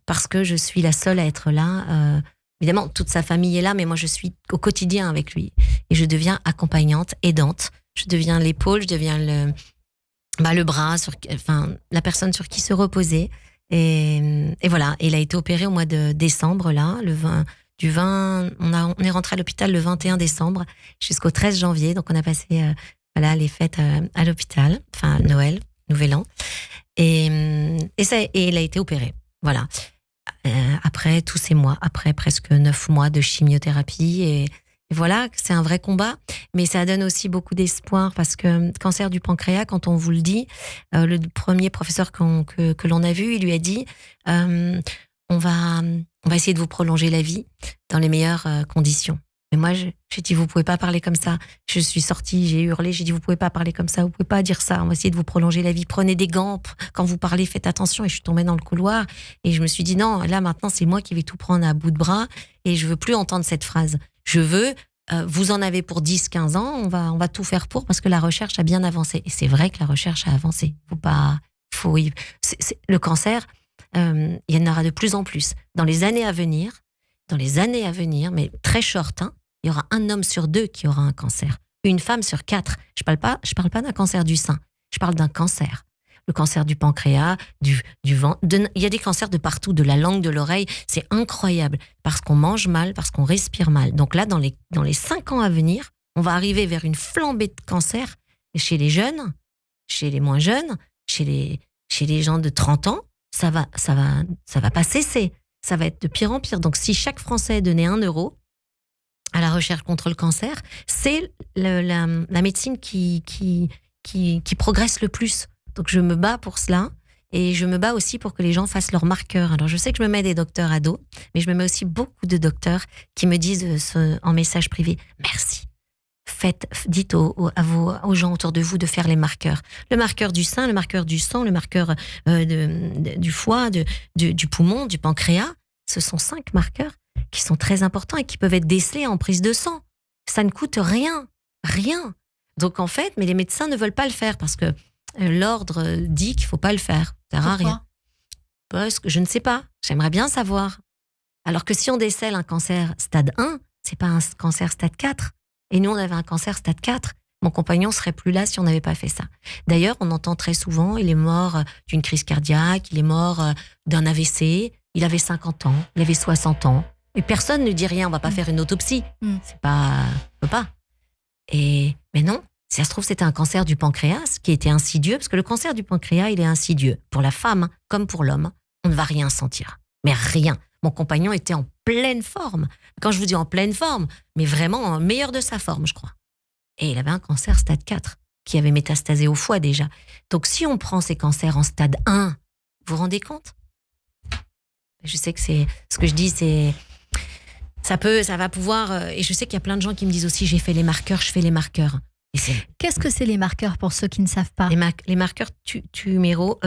parce que je suis la seule à être là. Évidemment, toute sa famille est là, mais moi je suis au quotidien avec lui. Et je deviens accompagnante, aidante. Je deviens l'épaule, je deviens le bras, la personne sur qui se reposer. Et voilà, il a été opéré au mois de décembre, là, on est rentré à l'hôpital le 21 décembre jusqu'au 13 janvier. Donc on a passé les fêtes à l'hôpital, enfin Noël, Nouvel An. Et il a été opéré. Voilà. Après tous ces mois, après presque 9 mois de chimiothérapie. Et voilà, c'est un vrai combat. Mais ça donne aussi beaucoup d'espoir, parce que cancer du pancréas, quand on vous le dit, le premier professeur que l'on a vu, il lui a dit on va essayer de vous prolonger la vie dans les meilleures conditions. Mais moi, j'ai dit, vous pouvez pas parler comme ça. Je suis sortie, j'ai hurlé, j'ai dit, vous pouvez pas parler comme ça, vous pouvez pas dire ça. On va essayer de vous prolonger la vie. Prenez des gants quand vous parlez, faites attention. Et je suis tombée dans le couloir et je me suis dit, non, là maintenant, c'est moi qui vais tout prendre à bout de bras et je veux plus entendre cette phrase. Je veux, vous en avez pour 10, 15 ans, on va tout faire pour, parce que la recherche a bien avancé. Et c'est vrai que la recherche a avancé. Le cancer, il y en aura de plus en plus. Dans les années à venir, mais très short, il y aura un homme sur 2 qui aura un cancer. Une femme sur 4. Je parle pas d'un cancer du sein. Je parle d'un cancer. Le cancer du pancréas, du ventre. Il y a des cancers de partout, de la langue, de l'oreille. C'est incroyable. Parce qu'on mange mal, parce qu'on respire mal. Donc là, dans les 5 ans à venir, on va arriver vers une flambée de cancer chez les jeunes, chez les moins jeunes, chez les gens de 30 ans. Ça va pas cesser. Ça va être de pire en pire. Donc, si chaque Français donnait 1 euro à la recherche contre le cancer, c'est la médecine qui progresse le plus. Donc, je me bats pour cela. Et je me bats aussi pour que les gens fassent leurs marqueurs. Alors, je sais que je me mets des docteurs à dos, mais je me mets aussi beaucoup de docteurs qui me disent en message privé, merci. Dites aux gens autour de vous de faire les marqueurs. Le marqueur du sein, le marqueur du sang, le marqueur du foie, du poumon, du pancréas. Ce sont 5 marqueurs qui sont très importants et qui peuvent être décelés en prise de sang. Ça ne coûte rien. Donc en fait, mais les médecins ne veulent pas le faire parce que l'ordre dit qu'il ne faut pas le faire. Ça sert à rien. Parce que je ne sais pas. J'aimerais bien savoir. Alors que si on décèle un cancer stade 1, c'est pas un cancer stade 4. Et nous, on avait un cancer stade 4. Mon compagnon serait plus là si on n'avait pas fait ça. D'ailleurs, on entend très souvent, il est mort d'une crise cardiaque, il est mort d'un AVC, il avait 50 ans, il avait 60 ans. Et personne ne dit rien, on va pas faire une autopsie. C'est pas... On peut pas. Mais non, si ça se trouve, c'était un cancer du pancréas qui était insidieux, parce que le cancer du pancréas, il est insidieux. Pour la femme, comme pour l'homme, on ne va rien sentir. Mais rien. Mon compagnon était en pleine forme. Quand je vous dis en pleine forme, mais vraiment en meilleur de sa forme, je crois. Et il avait un cancer stade 4, qui avait métastasé au foie déjà. Donc si on prend ces cancers en stade 1, vous vous rendez compte ? Je sais que c'est... Ce que je dis, c'est... Ça va pouvoir... Et je sais qu'il y a plein de gens qui me disent aussi, je fais les marqueurs. Qu'est-ce que c'est les marqueurs pour ceux qui ne savent pas ? Les marqueurs tuméro...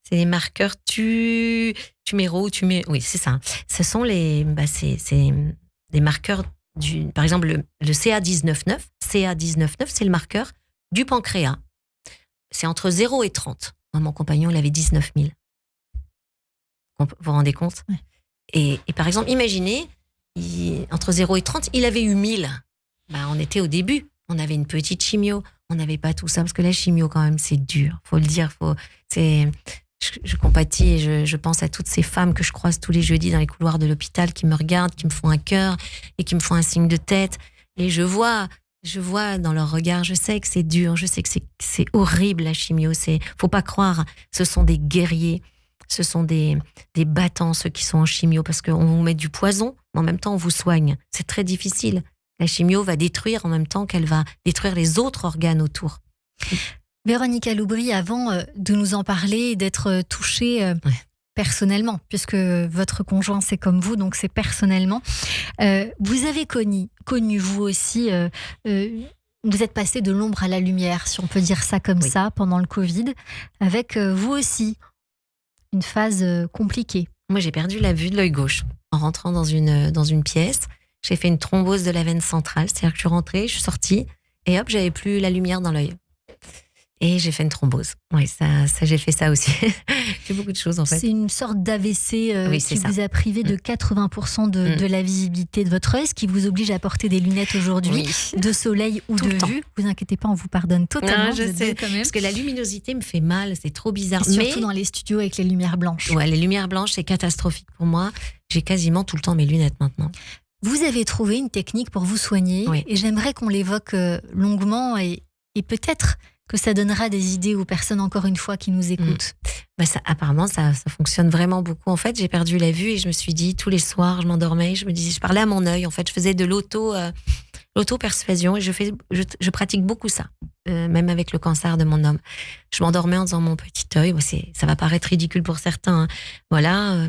C'est les marqueurs tuméro, oui, c'est ça. Ce sont les marqueurs par exemple, le CA19-9. CA19-9, c'est le marqueur du pancréas. C'est entre 0 et 30. Moi, mon compagnon, il avait 19 000. Vous vous rendez compte ? Ouais. Et par exemple, imaginez, entre 0 et 30, il avait eu 1000. On était au début. On avait une petite chimio. on n'avait pas tout ça, parce que la chimio, quand même, c'est dur, faut le dire. Je compatis et je pense à toutes ces femmes que je croise tous les jeudis dans les couloirs de l'hôpital qui me regardent, qui me font un cœur et qui me font un signe de tête. Et je vois dans leur regard, je sais que c'est dur, je sais que c'est horrible la chimio. Faut pas croire, ce sont des guerriers, ce sont des battants ceux qui sont en chimio, parce qu'on vous met du poison, mais en même temps on vous soigne. C'est très difficile. La chimio va détruire en même temps qu'elle va détruire les autres organes autour. Véronica Loubry, avant de nous en parler, d'être touchée personnellement, puisque votre conjoint c'est comme vous, donc c'est personnellement, vous avez connu vous aussi, vous êtes passé de l'ombre à la lumière, si on peut dire ça comme ça, pendant le Covid, avec vous aussi une phase compliquée. Moi j'ai perdu la vue de l'œil gauche en rentrant dans une pièce. J'ai fait une thrombose de la veine centrale, c'est-à-dire que je suis rentrée, je suis sortie et hop, j'avais plus la lumière dans l'œil. Et j'ai fait une thrombose. Oui, ça j'ai fait ça aussi. J'ai fait beaucoup de choses en fait. C'est une sorte d'AVC qui vous a privé de 80% de la visibilité de votre œil, ce qui vous oblige à porter des lunettes aujourd'hui, de soleil ou de vue. Vous inquiétez pas, on vous pardonne totalement. Non, je sais, quand même. Parce que la luminosité me fait mal, c'est trop bizarre. Et surtout dans les studios avec les lumières blanches. Ouais, les lumières blanches, c'est catastrophique pour moi. J'ai quasiment tout le temps mes lunettes maintenant. Vous avez trouvé une technique pour vous soigner et j'aimerais qu'on l'évoque longuement et peut-être que ça donnera des idées aux personnes, encore une fois, qui nous écoutent. Apparemment, ça fonctionne vraiment beaucoup. En fait, j'ai perdu la vue et je me suis dit, tous les soirs, je m'endormais, je parlais à mon œil. En fait, je faisais de l'auto-persuasion et je pratique beaucoup ça, même avec le cancer de mon homme. Je m'endormais en disant mon petit œil. Ça va paraître ridicule pour certains. Hein. Voilà,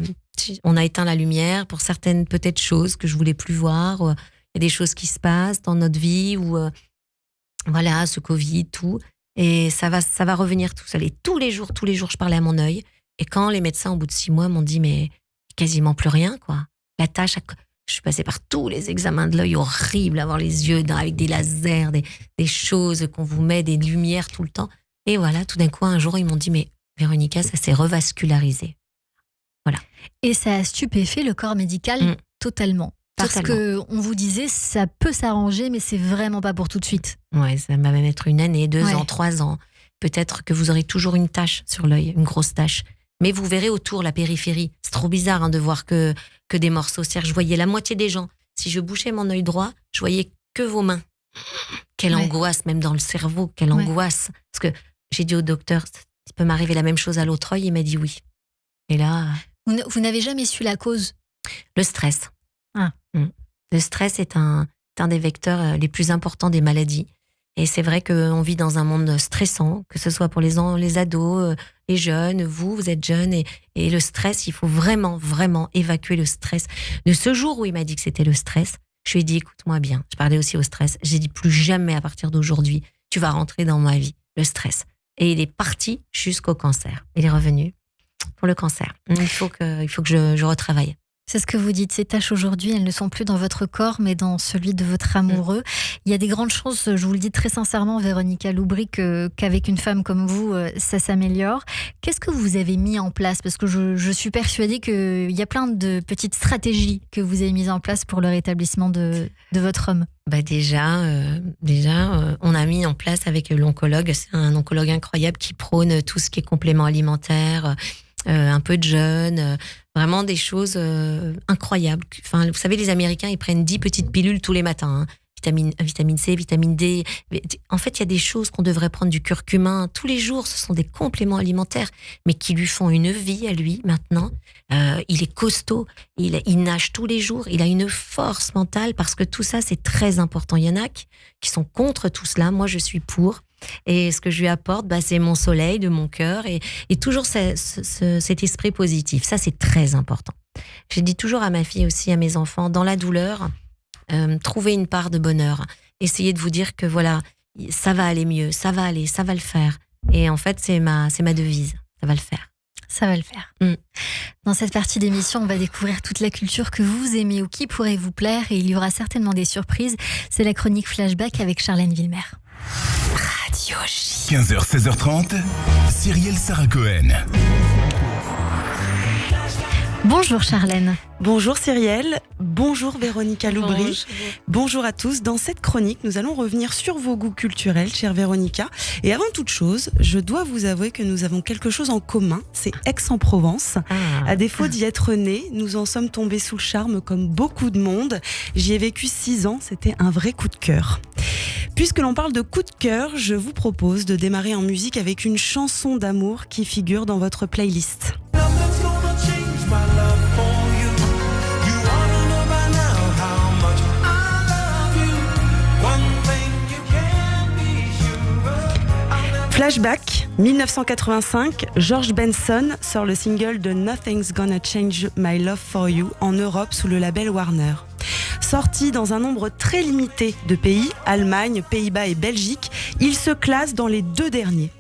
on a éteint la lumière pour certaines peut-être choses que je voulais plus voir. Il y a des choses qui se passent dans notre vie ou voilà, ce Covid, tout. Et ça va revenir tout seul. Et tous les jours, je parlais à mon œil. Et quand les médecins, au bout de 6 mois, m'ont dit, mais quasiment plus rien, quoi. La tâche, je suis passée par tous les examens de l'œil, horrible, avoir les yeux avec des lasers, des choses qu'on vous met, des lumières tout le temps. Et voilà, tout d'un coup, un jour, ils m'ont dit, mais Véronica, ça s'est revascularisé. Voilà. Et ça a stupéfait le corps médical totalement. Parce qu'on vous disait, ça peut s'arranger, mais c'est vraiment pas pour tout de suite. Ouais, ça va mettre 1 année, 2 ans, 3 ans. Peut-être que vous aurez toujours une tache sur l'œil, une grosse tache. Mais vous verrez autour la périphérie. C'est trop bizarre de voir que des morceaux. C'est-à-dire que je voyais la moitié des gens. Si je bouchais mon œil droit, je voyais que vos mains. Quelle angoisse, même dans le cerveau, quelle angoisse. Parce que j'ai dit au docteur, il peut m'arriver la même chose à l'autre œil. Il m'a dit oui. Et là... Vous n'avez jamais su la cause ? Le stress. Le stress est un des vecteurs les plus importants des maladies. Et c'est vrai qu'on vit dans un monde stressant, que ce soit pour les ados, les jeunes, vous êtes jeunes. Et le stress, il faut vraiment, vraiment évacuer le stress. De ce jour où il m'a dit que c'était le stress, je lui ai dit, écoute-moi bien, je parlais aussi au stress. J'ai dit, plus jamais à partir d'aujourd'hui, tu vas rentrer dans ma vie, le stress. Et il est parti jusqu'au cancer. Il est revenu pour le cancer. Il faut que je retravaille. C'est ce que vous dites, ces tâches aujourd'hui, elles ne sont plus dans votre corps, mais dans celui de votre amoureux. Il y a des grandes chances, je vous le dis très sincèrement, Véronica Loubry, qu'avec une femme comme vous, ça s'améliore. Qu'est-ce que vous avez mis en place ? Parce que je suis persuadée qu'il y a plein de petites stratégies que vous avez mises en place pour le rétablissement de votre homme. Déjà, on a mis en place avec l'oncologue, c'est un oncologue incroyable qui prône tout ce qui est complément alimentaire, un peu de jeûne, vraiment des choses incroyables. Enfin, vous savez, les Américains, ils prennent 10 petites pilules tous les matins. Vitamine C, vitamine D. En fait, il y a des choses qu'on devrait prendre, du curcumin. Tous les jours, ce sont des compléments alimentaires, mais qui lui font une vie à lui maintenant. Il est costaud, il nage tous les jours, il a une force mentale, parce que tout ça, c'est très important. Il y en a qui sont contre tout cela. Moi, je suis pour. Et ce que je lui apporte, c'est mon soleil de mon cœur et toujours cet esprit positif. Ça, c'est très important. Je dis toujours à ma fille aussi, à mes enfants, dans la douleur, trouvez une part de bonheur. Essayez de vous dire que voilà, ça va aller mieux, ça va aller, ça va le faire. Et en fait, c'est ma devise. Ça va le faire. Ça va le faire. Dans cette partie d'émission, on va découvrir toute la culture que vous aimez ou qui pourrait vous plaire, et il y aura certainement des surprises. C'est la chronique Flashback avec Charlène Villemer. Radio J. 15h, 16h30, Cyrielle Sarah Cohen. Bonjour Charlène. Bonjour Cyrielle, bonjour Véronica Loubry, bonjour à tous. Dans cette chronique, nous allons revenir sur vos goûts culturels, chère Véronica. Et avant toute chose, je dois vous avouer que nous avons quelque chose en commun, c'est Aix-en-Provence. À défaut d'y être nés, nous en sommes tombés sous le charme comme beaucoup de monde. J'y ai vécu 6 ans, c'était un vrai coup de cœur. Puisque l'on parle de coup de cœur, je vous propose de démarrer en musique avec une chanson d'amour qui figure dans votre playlist. Flashback, 1985, George Benson sort le single de Nothing's Gonna Change My Love For You en Europe sous le label Warner. Sorti dans un nombre très limité de pays, Allemagne, Pays-Bas et Belgique, il se classe dans les 2 derniers.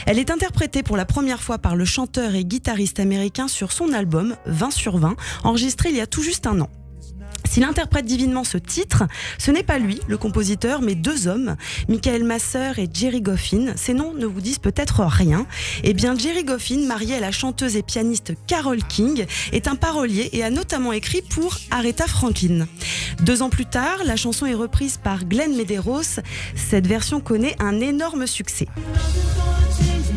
Elle est interprétée pour la première fois par le chanteur et guitariste américain sur son album 20 sur 20, enregistré il y a tout juste 1 an. S'il interprète divinement ce titre, ce n'est pas lui, le compositeur, mais 2 hommes, Michael Masser et Jerry Goffin. Ces noms ne vous disent peut-être rien. Eh bien, Jerry Goffin, marié à la chanteuse et pianiste Carole King, est un parolier et a notamment écrit pour Aretha Franklin. 2 ans plus tard, la chanson est reprise par Glenn Medeiros. Cette version connaît un énorme succès.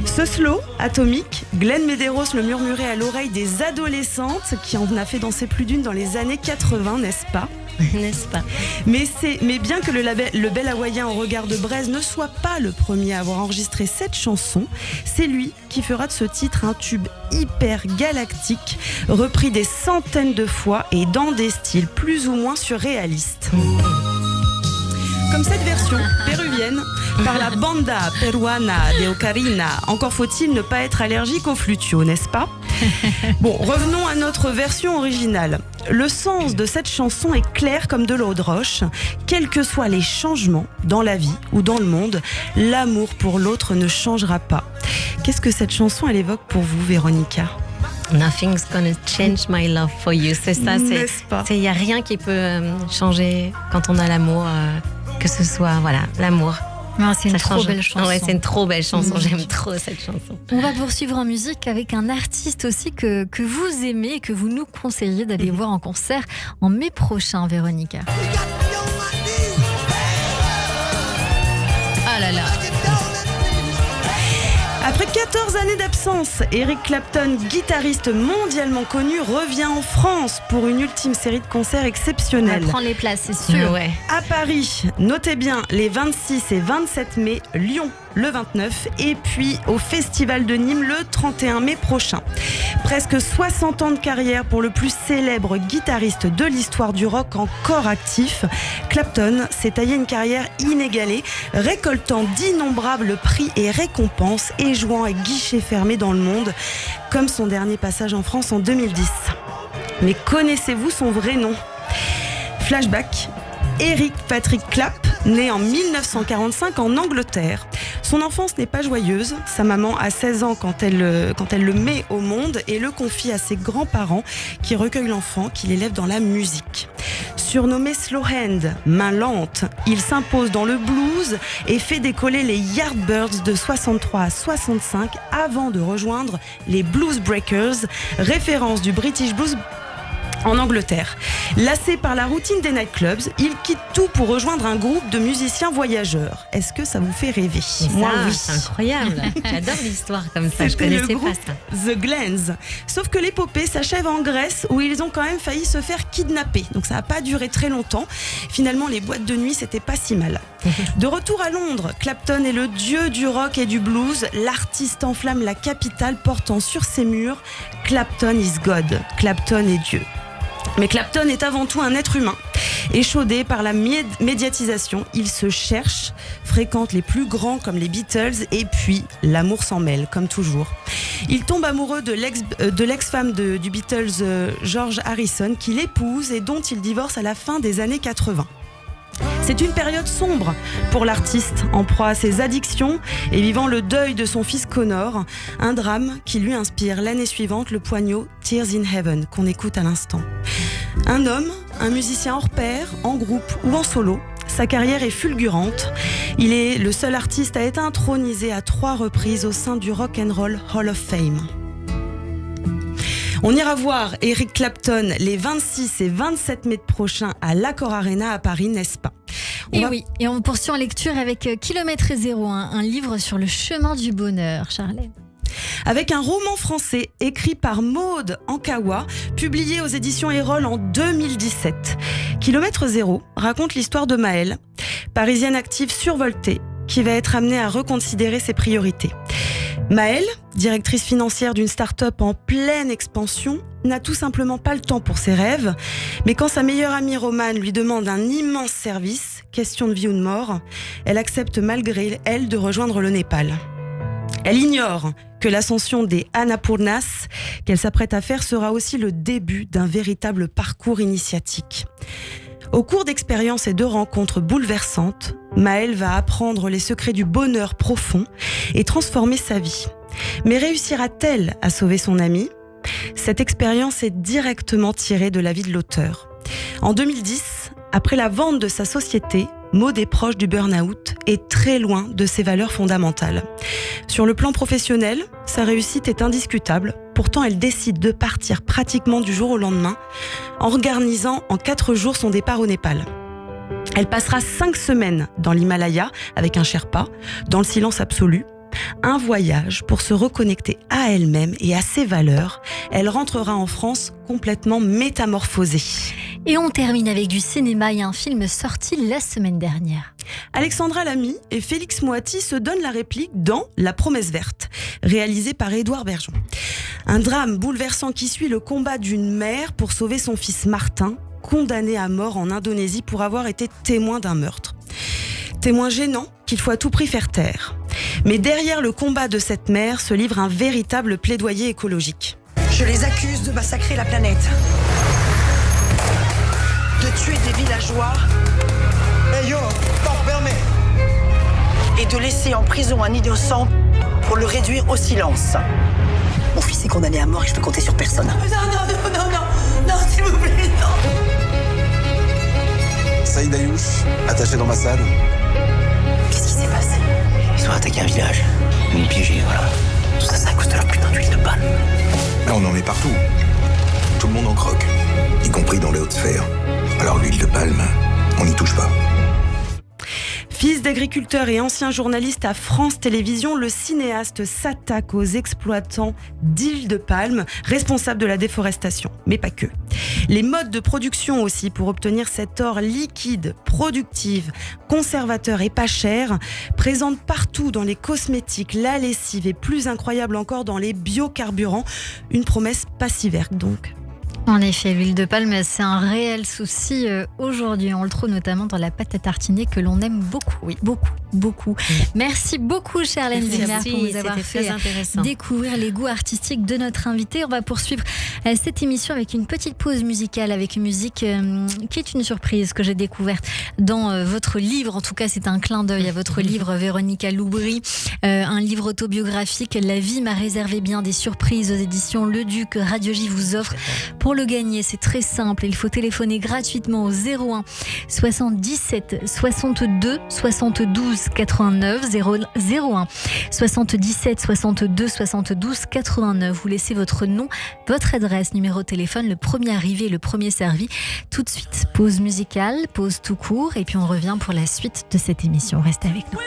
Ce slow, atomique, Glenn Medeiros le murmurait à l'oreille des adolescentes qui en a fait danser plus d'une dans les années 80, n'est-ce pas ? N'est-ce pas ? Mais bien que le bel hawaïen au regard de braise ne soit pas le premier à avoir enregistré cette chanson, c'est lui qui fera de ce titre un tube hyper galactique, repris des centaines de fois et dans des styles plus ou moins surréalistes. Comme cette version péruvienne par la Banda Peruana de Ocarina. Encore faut-il ne pas être allergique au flutio, n'est-ce pas ? Bon, revenons à notre version originale. Le sens de cette chanson est clair comme de l'eau de roche. Quels que soient les changements dans la vie ou dans le monde, l'amour pour l'autre ne changera pas. Qu'est-ce que cette chanson elle évoque pour vous, Véronica ? Nothing's gonna change my love for you. C'est ça, n'est-ce pas ? Il n'y a rien qui peut changer quand on a l'amour, que ce soit l'amour. Non, c'est une Ça trop change. belle chanson. Ouais, c'est une trop belle chanson. J'aime trop cette chanson. On va poursuivre en musique avec un artiste aussi que vous aimez et que vous nous conseillez d'aller voir en concert en mai prochain, Véronica. Ah là là. Après 14 années d'absence, Eric Clapton, guitariste mondialement connu, revient en France pour une ultime série de concerts On exceptionnels. va prendre les places, c'est sûr. Ouais. À Paris, notez bien, les 26 et 27 mai, Lyon le 29 et puis au Festival de Nîmes le 31 mai prochain. Presque 60 ans de carrière pour le plus célèbre guitariste de l'histoire du rock encore actif, Clapton s'est taillé une carrière inégalée, récoltant d'innombrables prix et récompenses et jouant à guichet fermé dans le monde, comme son dernier passage en France en 2010. Mais connaissez-vous son vrai nom ? Flashback, Eric Patrick Clapp, né en 1945 en Angleterre. Son enfance n'est pas joyeuse. Sa maman a 16 ans quand elle le met au monde et le confie à ses grands-parents qui recueillent l'enfant, qui l'élèvent dans la musique. Surnommé Slow Hand, main lente, il s'impose dans le blues et fait décoller les Yardbirds de 63 à 65 avant de rejoindre les Blues Breakers, référence du British Blues en Angleterre. Lassé par la routine des nightclubs, il quitte tout pour rejoindre un groupe de musiciens voyageurs. Est-ce que ça vous fait rêver ? Moi, oui. C'est incroyable. J'adore l'histoire comme ça. Je C'était le connaissais pas groupe ça. The Glens. Sauf que l'épopée s'achève en Grèce où ils ont quand même failli se faire kidnapper. Donc ça n'a pas duré très longtemps. Finalement, les boîtes de nuit, c'était pas si mal. De retour à Londres, Clapton est le dieu du rock et du blues. L'artiste enflamme la capitale portant sur ses murs « Clapton is God ». Clapton est Dieu. Mais Clapton est avant tout un être humain. Échaudé par la médiatisation, il se cherche, fréquente les plus grands comme les Beatles et puis l'amour s'en mêle, comme toujours. Il tombe amoureux de l'ex-femme du Beatles, George Harrison, qu'il épouse et dont il divorce à la fin des années 80. C'est une période sombre pour l'artiste, en proie à ses addictions et vivant le deuil de son fils Connor, un drame qui lui inspire l'année suivante le poignot Tears in Heaven, qu'on écoute à l'instant. Un homme, un musicien hors pair, en groupe ou en solo, sa carrière est fulgurante. Il est le seul artiste à être intronisé à 3 reprises au sein du Rock and Roll Hall of Fame. On ira voir Eric Clapton les 26 et 27 mai prochains à l'Accor Arena à Paris, n'est-ce pas ? Et on poursuit en lecture avec Kilomètre Zéro, un livre sur le chemin du bonheur, Charlène. Avec un roman français écrit par Maude Ankawa, publié aux éditions Erol en 2017. Kilomètre Zéro raconte l'histoire de Maëlle, parisienne active survoltée, qui va être amenée à reconsidérer ses priorités. Maëlle, directrice financière d'une start-up en pleine expansion, n'a tout simplement pas le temps pour ses rêves, mais quand sa meilleure amie Romane lui demande un immense service, question de vie ou de mort, elle accepte malgré elle de rejoindre le Népal. Elle ignore que l'ascension des Annapurnas qu'elle s'apprête à faire sera aussi le début d'un véritable parcours initiatique. Au cours d'expériences et de rencontres bouleversantes, Maëlle va apprendre les secrets du bonheur profond et transformer sa vie. Mais réussira-t-elle à sauver son amie ? Cette expérience est directement tirée de la vie de l'auteur. En 2010, après la vente de sa société, Maude est proche du burn-out et très loin de ses valeurs fondamentales. Sur le plan professionnel, sa réussite est indiscutable. Pourtant, elle décide de partir pratiquement du jour au lendemain, en organisant en 4 jours son départ au Népal. Elle passera 5 semaines dans l'Himalaya avec un Sherpa, dans le silence absolu. Un voyage pour se reconnecter à elle-même et à ses valeurs. Elle rentrera en France complètement métamorphosée. Et on termine avec du cinéma et un film sorti la semaine dernière. Alexandra Lamy et Félix Moati se donnent la réplique dans La Promesse verte, réalisé par Édouard Bergeon. Un drame bouleversant qui suit le combat d'une mère pour sauver son fils Martin, condamné à mort en Indonésie pour avoir été témoin d'un meurtre. Témoin gênant qu'il faut à tout prix faire taire. Mais derrière le combat de cette mère se livre un véritable plaidoyer écologique. Je les accuse de massacrer la planète, de tuer des villageois. Hey yo, t'en permets. Et de laisser en prison un innocent pour le réduire au silence. Mon fils est condamné à mort et je peux compter sur personne. Non, s'il vous plaît, non. Saïd Ayouch, attaché dans ma salle. Qu'est-ce qui s'est passé? Ils ont attaqué un village, ils m'ont piégé, voilà. Tout ça, c'est à cause de leur putain d'huile de palme. Là, on en met partout. Tout le monde en croque, y compris dans les hautes sphères. Alors l'huile de palme, on n'y touche pas. Fils d'agriculteur et ancien journaliste à France Télévisions, le cinéaste s'attaque aux exploitants d'huile de palme, responsables de la déforestation. Mais pas que. Les modes de production aussi pour obtenir cet or liquide, productif, conservateur et pas cher, présente partout dans les cosmétiques, la lessive et plus incroyable encore dans les biocarburants. Une promesse pas si verte donc. En effet, l'huile de palme, c'est un réel souci aujourd'hui. On le trouve notamment dans la pâte à tartiner que l'on aime beaucoup. Oui, beaucoup. Merci beaucoup, Charlène Wimmer, pour nous avoir fait découvrir les goûts artistiques de notre invité. On va poursuivre cette émission avec une petite pause musicale, avec une musique qui est une surprise que j'ai découverte dans votre livre. En tout cas, c'est un clin d'œil à votre livre, Véronica Loubry, un livre autobiographique. La vie m'a réservé bien des surprises aux éditions Le Duc. Radio J vous offre. Pour le gagner, c'est très simple. Il faut téléphoner gratuitement au 01 77 62 72 89 01 77 62 72 89. Vous laissez votre nom, votre adresse, numéro de téléphone, le premier arrivé, le premier servi. Tout de suite, pause musicale, pause tout court, et puis on revient pour la suite de cette émission. Restez avec nous.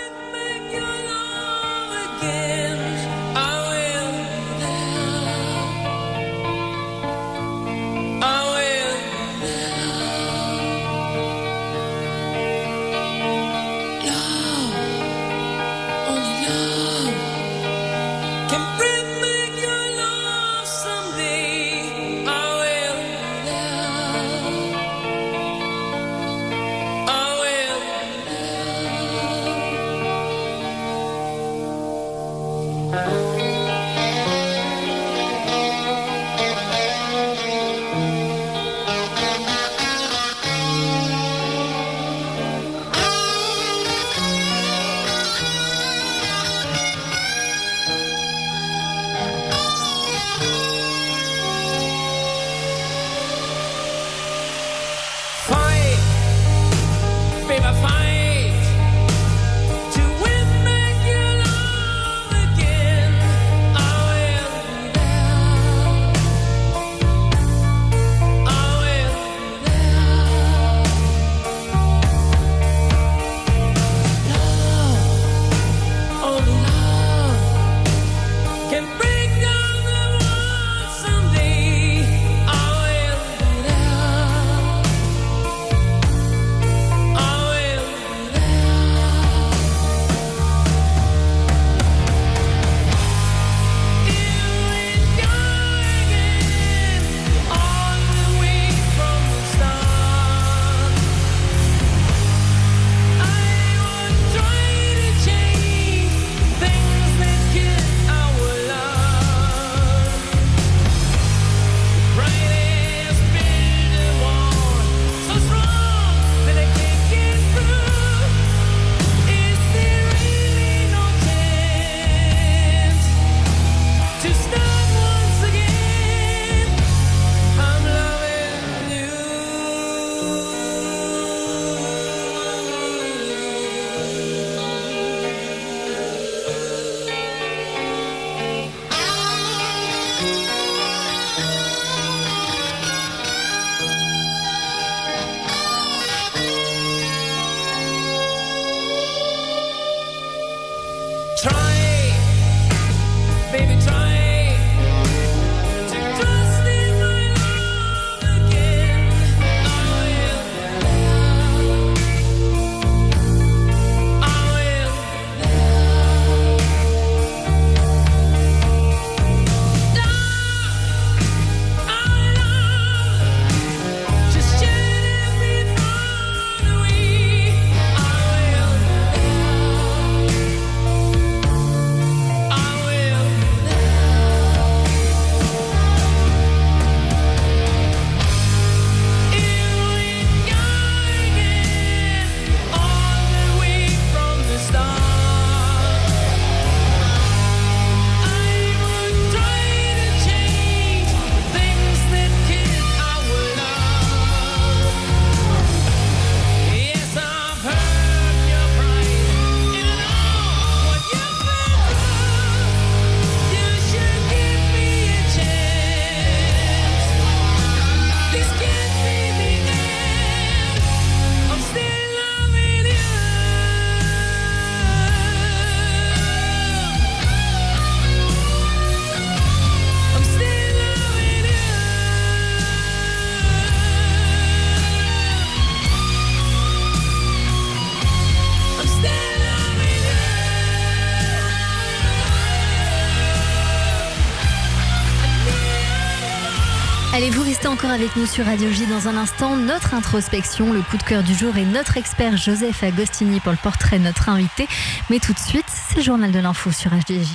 Et vous restez encore avec nous sur Radio J dans un instant. Notre introspection, le coup de cœur du jour et notre expert Joseph Agostini pour le portrait de notre invité. Mais tout de suite, c'est le journal de l'info sur HDJ.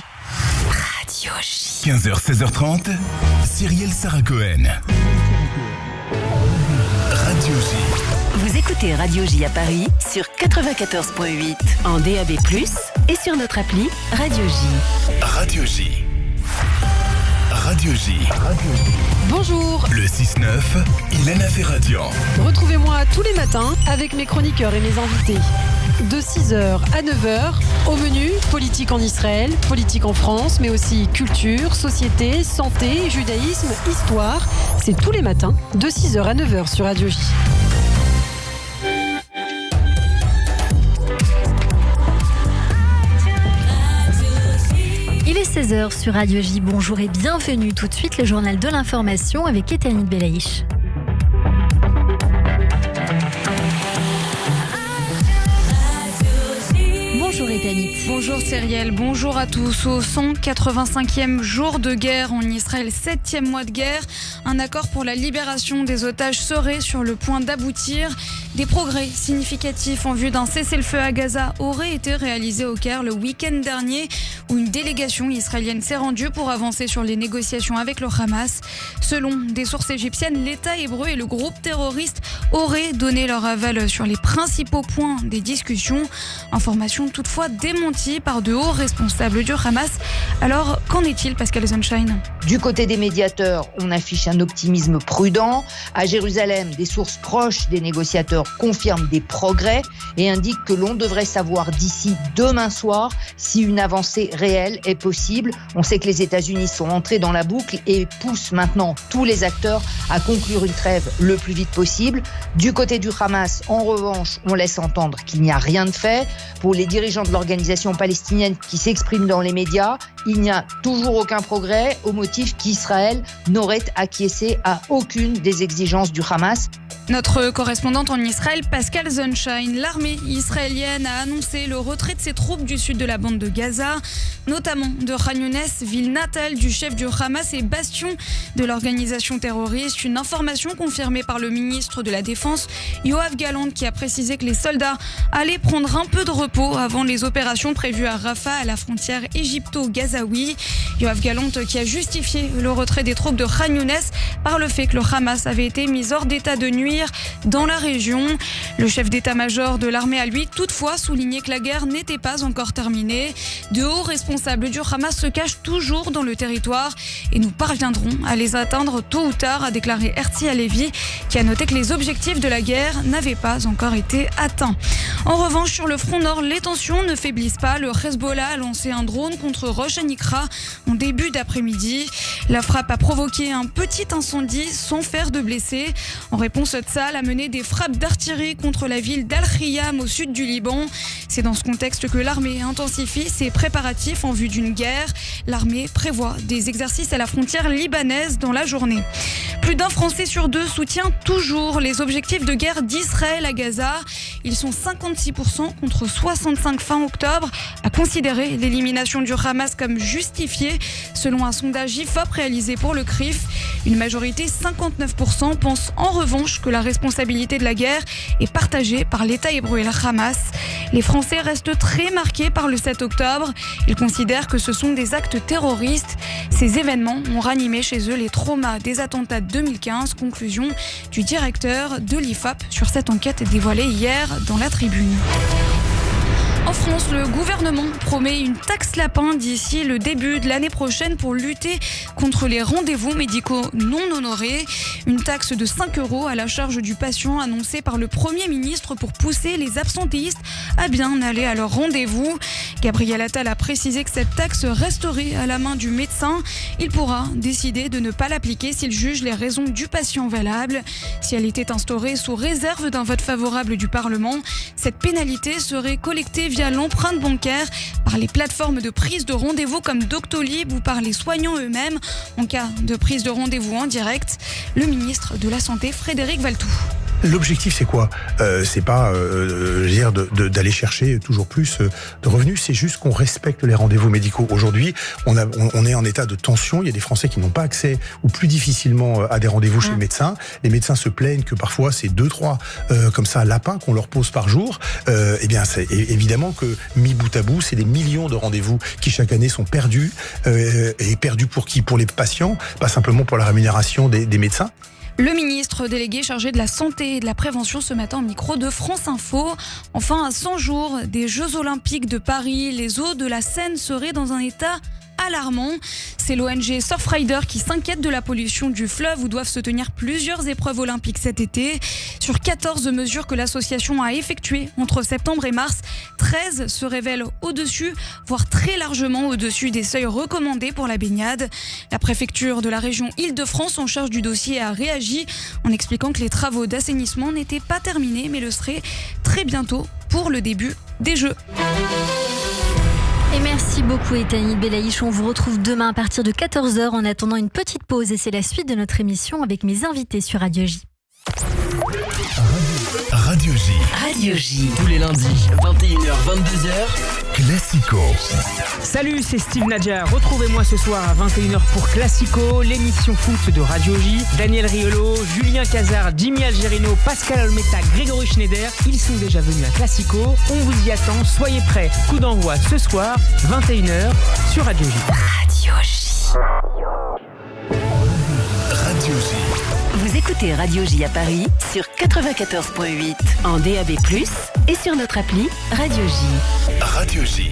Radio J. 15h, 16h30, Cyrielle Sarah Cohen. Radio J. Vous écoutez Radio J à Paris sur 94.8 en DAB+, et sur notre appli Radio J. Radio J. Radio J. Bonjour. Le 6-9, Ilana Ferradian. Retrouvez-moi tous les matins avec mes chroniqueurs et mes invités. De 6h à 9h, au menu, politique en Israël, politique en France, mais aussi culture, société, santé, judaïsme, histoire. C'est tous les matins, de 6h à 9h sur Radio J. Il est 16h sur Radio J. Bonjour et bienvenue. Tout de suite, le journal de l'information avec Etanit Belaïch. Bonjour Etanit. Bonjour Cyrielle, bonjour à tous. Au 185e jour de guerre en Israël, 7e mois de guerre, un accord pour la libération des otages serait sur le point d'aboutir. Des progrès significatifs en vue d'un cessez-le-feu à Gaza auraient été réalisés au Caire le week-end dernier, où une délégation israélienne s'est rendue pour avancer sur les négociations avec le Hamas. Selon des sources égyptiennes, l'État hébreu et le groupe terroriste auraient donné leur aval sur les principaux points des discussions. Information toutefois démentie par de hauts responsables du Hamas. Alors, qu'en est-il, Pascal Sunshine ? Du côté des médiateurs, on affiche un optimisme prudent. À Jérusalem, des sources proches des négociateurs confirment des progrès et indiquent que l'on devrait savoir d'ici demain soir si une avancée réelle est possible. On sait que les États-Unis sont entrés dans la boucle et poussent maintenant tous les acteurs à conclure une trêve le plus vite possible. Du côté du Hamas, en revanche, on laisse entendre qu'il n'y a rien de fait. Pour les dirigeants de l'organisation palestinienne qui s'expriment dans les médias, il n'y a toujours aucun progrès au motif qu'Israël n'aurait acquiescé à aucune des exigences du Hamas. Notre correspondante en Israël, Pascal Sunshine, l'armée israélienne a annoncé le retrait de ses troupes du sud de la bande de Gaza, notamment de Khan Younes, ville natale du chef du Hamas et bastion de l'organisation terroriste. Une information confirmée par le ministre de la Défense, Yoav Gallant, qui a précisé que les soldats allaient prendre un peu de repos avant les opérations prévues à Rafah, à la frontière égypto-gazaoui. Yoav Gallant qui a justifié le retrait des troupes de Khan Younes par le fait que le Hamas avait été mis hors d'état de nuire dans la région. Le chef d'état-major de l'armée a lui toutefois souligné que la guerre n'était pas encore terminée. De hauts responsables du Hamas se cachent toujours dans le territoire et nous parviendrons à les atteindre tôt ou tard, a déclaré Herzi Halevi, qui a noté que les objectifs de la guerre n'avaient pas encore été atteints. En revanche, sur le front nord, les tensions ne faiblissent pas. Le Hezbollah a lancé un drone contre Rosh Hanikra en début d'après-midi. La frappe a provoqué un petit incendie sans faire de blessés. En réponse, Tzahal a mené des frappes d'artillerie contre la ville d'Al-Khiyam au sud du Liban. C'est dans ce contexte que l'armée intensifie ses préparatifs en vue d'une guerre. L'armée prévoit des exercices à la frontière libanaise dans la journée. Plus d'un Français sur deux soutient toujours les objectifs de guerre d'Israël à Gaza. Ils sont 56% contre 65% fin octobre à considérer l'élimination du Hamas comme justifiée, selon un sondage IFOP réalisé pour le CRIF. Une majorité, 59%, pense en revanche que la responsabilité de la guerre est partagée par l'État hébreu et le Hamas. Les Français restent très marqués par le 7 octobre. Ils considèrent que ce sont des actes terroristes. Ces événements ont ranimé chez eux les traumas des attentats de 2015. Conclusion du directeur de l'IFOP sur cette enquête dévoilée hier dans la Tribune. En France, le gouvernement promet une taxe lapin d'ici le début de l'année prochaine pour lutter contre les rendez-vous médicaux non honorés. Une taxe de 5 € à la charge du patient annoncée par le Premier ministre pour pousser les absentéistes à bien aller à leur rendez-vous. Gabriel Attal a précisé que cette taxe resterait à la main du médecin. Il pourra décider de ne pas l'appliquer s'il juge les raisons du patient valables. Si elle était instaurée sous réserve d'un vote favorable du Parlement, cette pénalité serait collectée via l'empreinte bancaire par les plateformes de prise de rendez-vous comme Doctolib ou par les soignants eux-mêmes en cas de prise de rendez-vous en direct. Le ministre de la Santé, Frédéric Valletoux. L'objectif, c'est quoi ? C'est pas d'aller chercher toujours plus de revenus, c'est juste qu'on respecte les rendez-vous médicaux. Aujourd'hui, on est en état de tension. Il y a des Français qui n'ont pas accès ou plus difficilement à des rendez-vous chez le médecin. Les médecins se plaignent que parfois c'est 2-3 comme ça lapins qu'on leur pose par jour. Eh bien, c'est évidemment que mis bout à bout, c'est des millions de rendez-vous qui chaque année sont perdus. Et perdus pour qui ? Pour les patients, pas simplement pour la rémunération des médecins. Le ministre délégué chargé de la santé et de la prévention ce matin au micro de France Info. Enfin, à 100 jours des Jeux Olympiques de Paris, les eaux de la Seine seraient dans un état alarmant. C'est l'ONG Surfrider qui s'inquiète de la pollution du fleuve où doivent se tenir plusieurs épreuves olympiques cet été. Sur 14 mesures que l'association a effectuées entre septembre et mars, 13 se révèlent au-dessus, voire très largement au-dessus des seuils recommandés pour la baignade. La préfecture de la région Île-de-France en charge du dossier a réagi en expliquant que les travaux d'assainissement n'étaient pas terminés mais le seraient très bientôt pour le début des Jeux. Et merci beaucoup Ethanit Belaïch, on vous retrouve demain à partir de 14h en attendant une petite pause et c'est la suite de notre émission avec mes invités sur Radio J. Radio J. Radio J. Tous les lundis, 21h, 22h. Classico. Salut, c'est Steve Nadja. Retrouvez-moi ce soir à 21h pour Classico, l'émission foot de Radio J. Daniel Riolo, Julien Cazard, Jimmy Algerino, Pascal Olmeta, Grégory Schneider. Ils sont déjà venus à Classico. On vous y attend. Soyez prêts. Coup d'envoi ce soir, 21h sur Radio J. Radio J. Radio J. Vous écoutez Radio J à Paris sur 94.8 en DAB+, et sur notre appli Radio J. Radio J.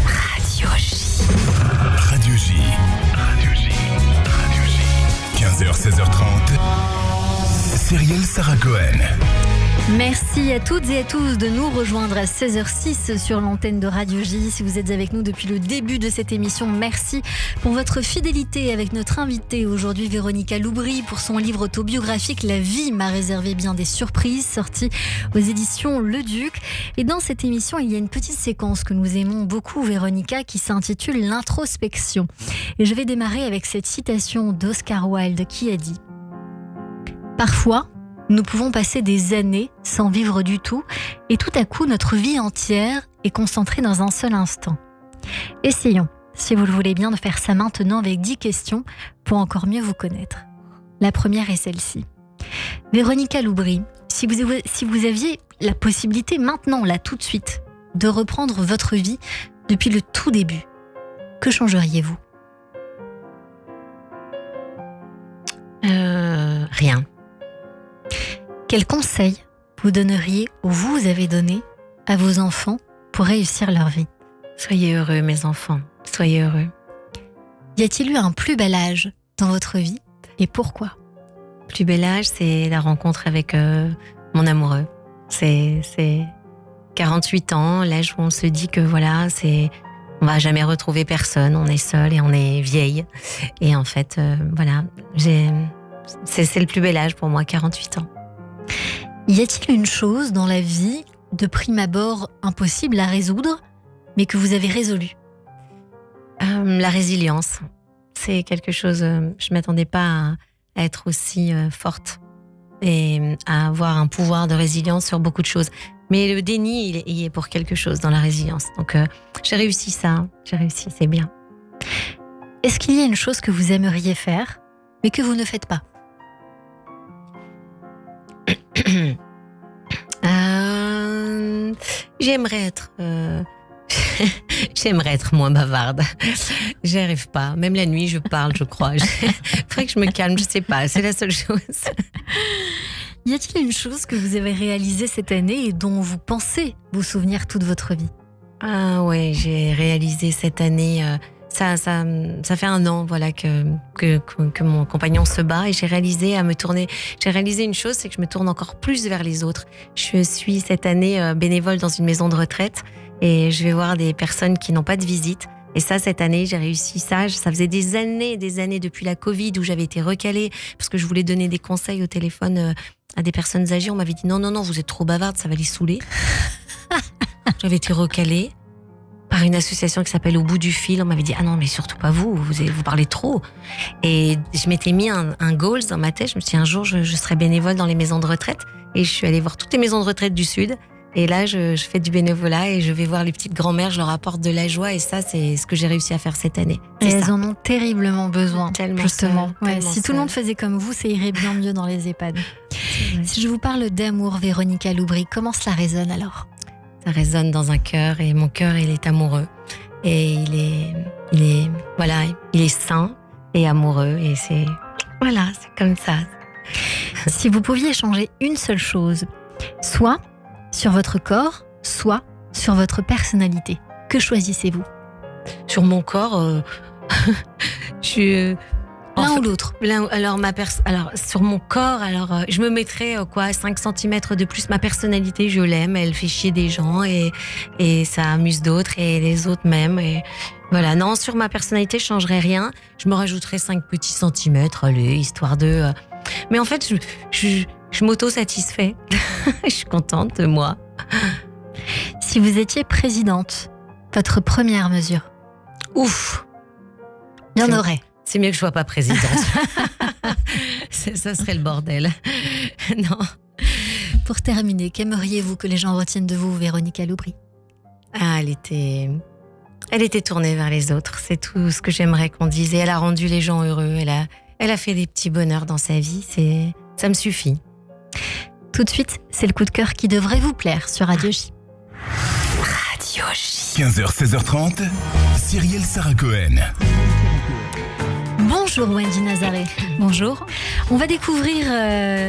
Radio J. Radio J. Radio J. Radio J. 15h, 16h30. Cyrielle Sarah Cohen. Merci à toutes et à tous de nous rejoindre à 16h06 sur l'antenne de Radio J. Si vous êtes avec nous depuis le début de cette émission, merci pour votre fidélité avec notre invitée aujourd'hui, Véronica Loubry, pour son livre autobiographique La vie m'a réservé bien des surprises, sorti aux éditions Le Duc. Et dans cette émission, il y a une petite séquence que nous aimons beaucoup, Véronica, qui s'intitule l'introspection. Et je vais démarrer avec cette citation d'Oscar Wilde qui a dit « Parfois, nous pouvons passer des années sans vivre du tout et tout à coup notre vie entière est concentrée dans un seul instant. Essayons, si vous le voulez bien, de faire ça maintenant avec 10 questions pour encore mieux vous connaître. La première est celle-ci. Véronica Loubry, si vous aviez la possibilité maintenant, là tout de suite, de reprendre votre vie depuis le tout début, que changeriez-vous ? Rien. Quel conseil vous donneriez ou vous avez donné à vos enfants pour réussir leur vie ? Soyez heureux, mes enfants. Soyez heureux. Y a-t-il eu un plus bel âge dans votre vie et pourquoi ? Plus bel âge, c'est la rencontre avec mon amoureux. C'est 48 ans, l'âge où on se dit que voilà, on va jamais retrouver personne, on est seul et on est vieille. Et en fait, voilà, c'est le plus bel âge pour moi, 48 ans. Y a-t-il une chose dans la vie, de prime abord impossible à résoudre, mais que vous avez résolu ? La résilience, c'est quelque chose, je m'attendais pas à être aussi forte et à avoir un pouvoir de résilience sur beaucoup de choses. Mais le déni, il y est pour quelque chose dans la résilience. Donc j'ai réussi ça, c'est bien. Est-ce qu'il y a une chose que vous aimeriez faire, mais que vous ne faites pas ? J'aimerais être moins bavarde. J'y arrive pas. Même la nuit, je parle, je crois. Faudrait que je me calme, je sais pas. C'est la seule chose. Y a-t-il une chose que vous avez réalisée cette année et dont vous pensez vous souvenir toute votre vie ? Ah ouais, j'ai réalisé cette année. Ça fait 1 an, voilà, que mon compagnon se bat et j'ai réalisé une chose, c'est que je me tourne encore plus vers les autres. Je suis cette année bénévole dans une maison de retraite et je vais voir des personnes qui n'ont pas de visite. Et ça, cette année, j'ai réussi ça. Ça faisait des années depuis la Covid où j'avais été recalée parce que je voulais donner des conseils au téléphone à des personnes âgées. On m'avait dit non, vous êtes trop bavarde, ça va les saouler. J'avais été recalée par une association qui s'appelle Au bout du fil. On m'avait dit, ah non, mais surtout pas vous parlez trop. Et je m'étais mis un goal dans ma tête. Je me suis dit, un jour, je serai bénévole dans les maisons de retraite. Et je suis allée voir toutes les maisons de retraite du Sud. Et là, je fais du bénévolat et je vais voir les petites grand-mères, je leur apporte de la joie et ça, c'est ce que j'ai réussi à faire cette année. Et elles en ont terriblement besoin, tellement justement. Seul, tellement si tout le monde faisait comme vous, ça irait bien mieux dans les EHPAD. Si je vous parle d'amour, Véronica Loubry, comment cela résonne alors ? Ça résonne dans un cœur et mon cœur, il est amoureux. Et il est sain et amoureux et c'est comme ça. Si vous pouviez changer une seule chose, soit sur votre corps, soit sur votre personnalité, que choisissez-vous ? Sur mon corps, l'un ou l'autre. Alors, sur mon corps, je me mettrais 5 cm de plus. Ma personnalité, je l'aime. Elle fait chier des gens et ça amuse d'autres et les autres m'aiment. Et voilà. Non, sur ma personnalité, je changerais rien. Je me rajouterais 5 petits centimètres, histoire de. Mais en fait, je m'auto-satisfais. Je suis contente de moi. Si vous étiez présidente, votre première mesure ? Ouf. Il y en aurait. C'est mieux que je sois pas présidente. Ça serait le bordel. Non. Pour terminer, qu'aimeriez-vous que les gens retiennent de vous, Véronica Loubry ? Elle était tournée vers les autres. C'est tout ce que j'aimerais qu'on dise. Et elle a rendu les gens heureux. Elle a fait des petits bonheurs dans sa vie. Ça me suffit. Tout de suite, c'est le coup de cœur qui devrait vous plaire sur Radio J. Radio J. 15h, 16h30, Cyrielle Sarah Cohen. Bonjour Wendy Nazaré. Bonjour. On va découvrir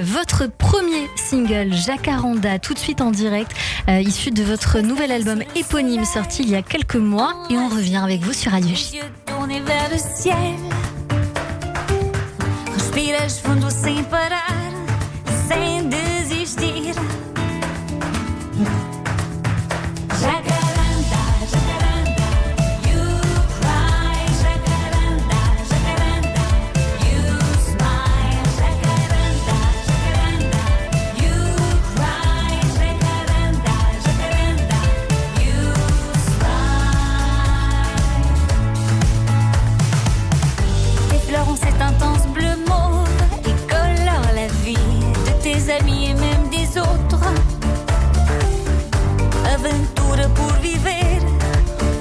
votre premier single, Jacaranda, tout de suite en direct, issu de votre nouvel album éponyme sorti il y a quelques mois. Et on revient avec vous sur Radio J. Tournés vers le ciel, respiras fundo sem parar, sem desistir. Jacaranda, jacaranda, you cry, jacaranda, jacaranda, you smile, jacaranda, jacaranda, you cry, jacaranda, jacaranda, you smile. Tes fleurs ont cet intense bleu mauve et colorent la vie de tes amis et même des autres. Aventura por viver,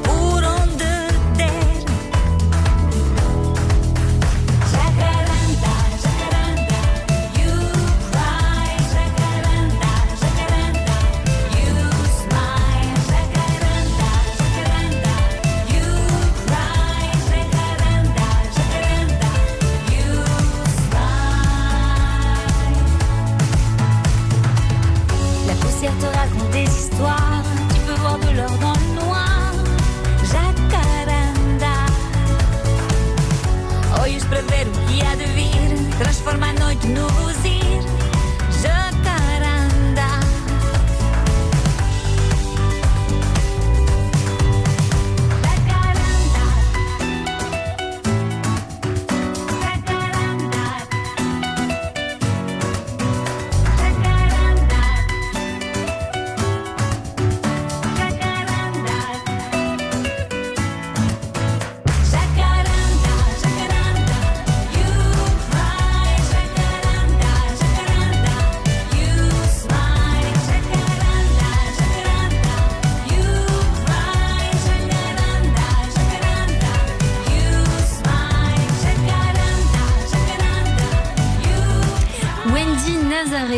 por onde der. Jacaranda, jacaranda, you cry, jacaranda, jacaranda, you smile, jacaranda, jacaranda, you cry, jacaranda, jacaranda, you smile. La poussière te raconte des histoires. De l'or dans le noir, jacaranda. Olhos para ver o que há de vir, transforma a noite no luzir, jacaranda.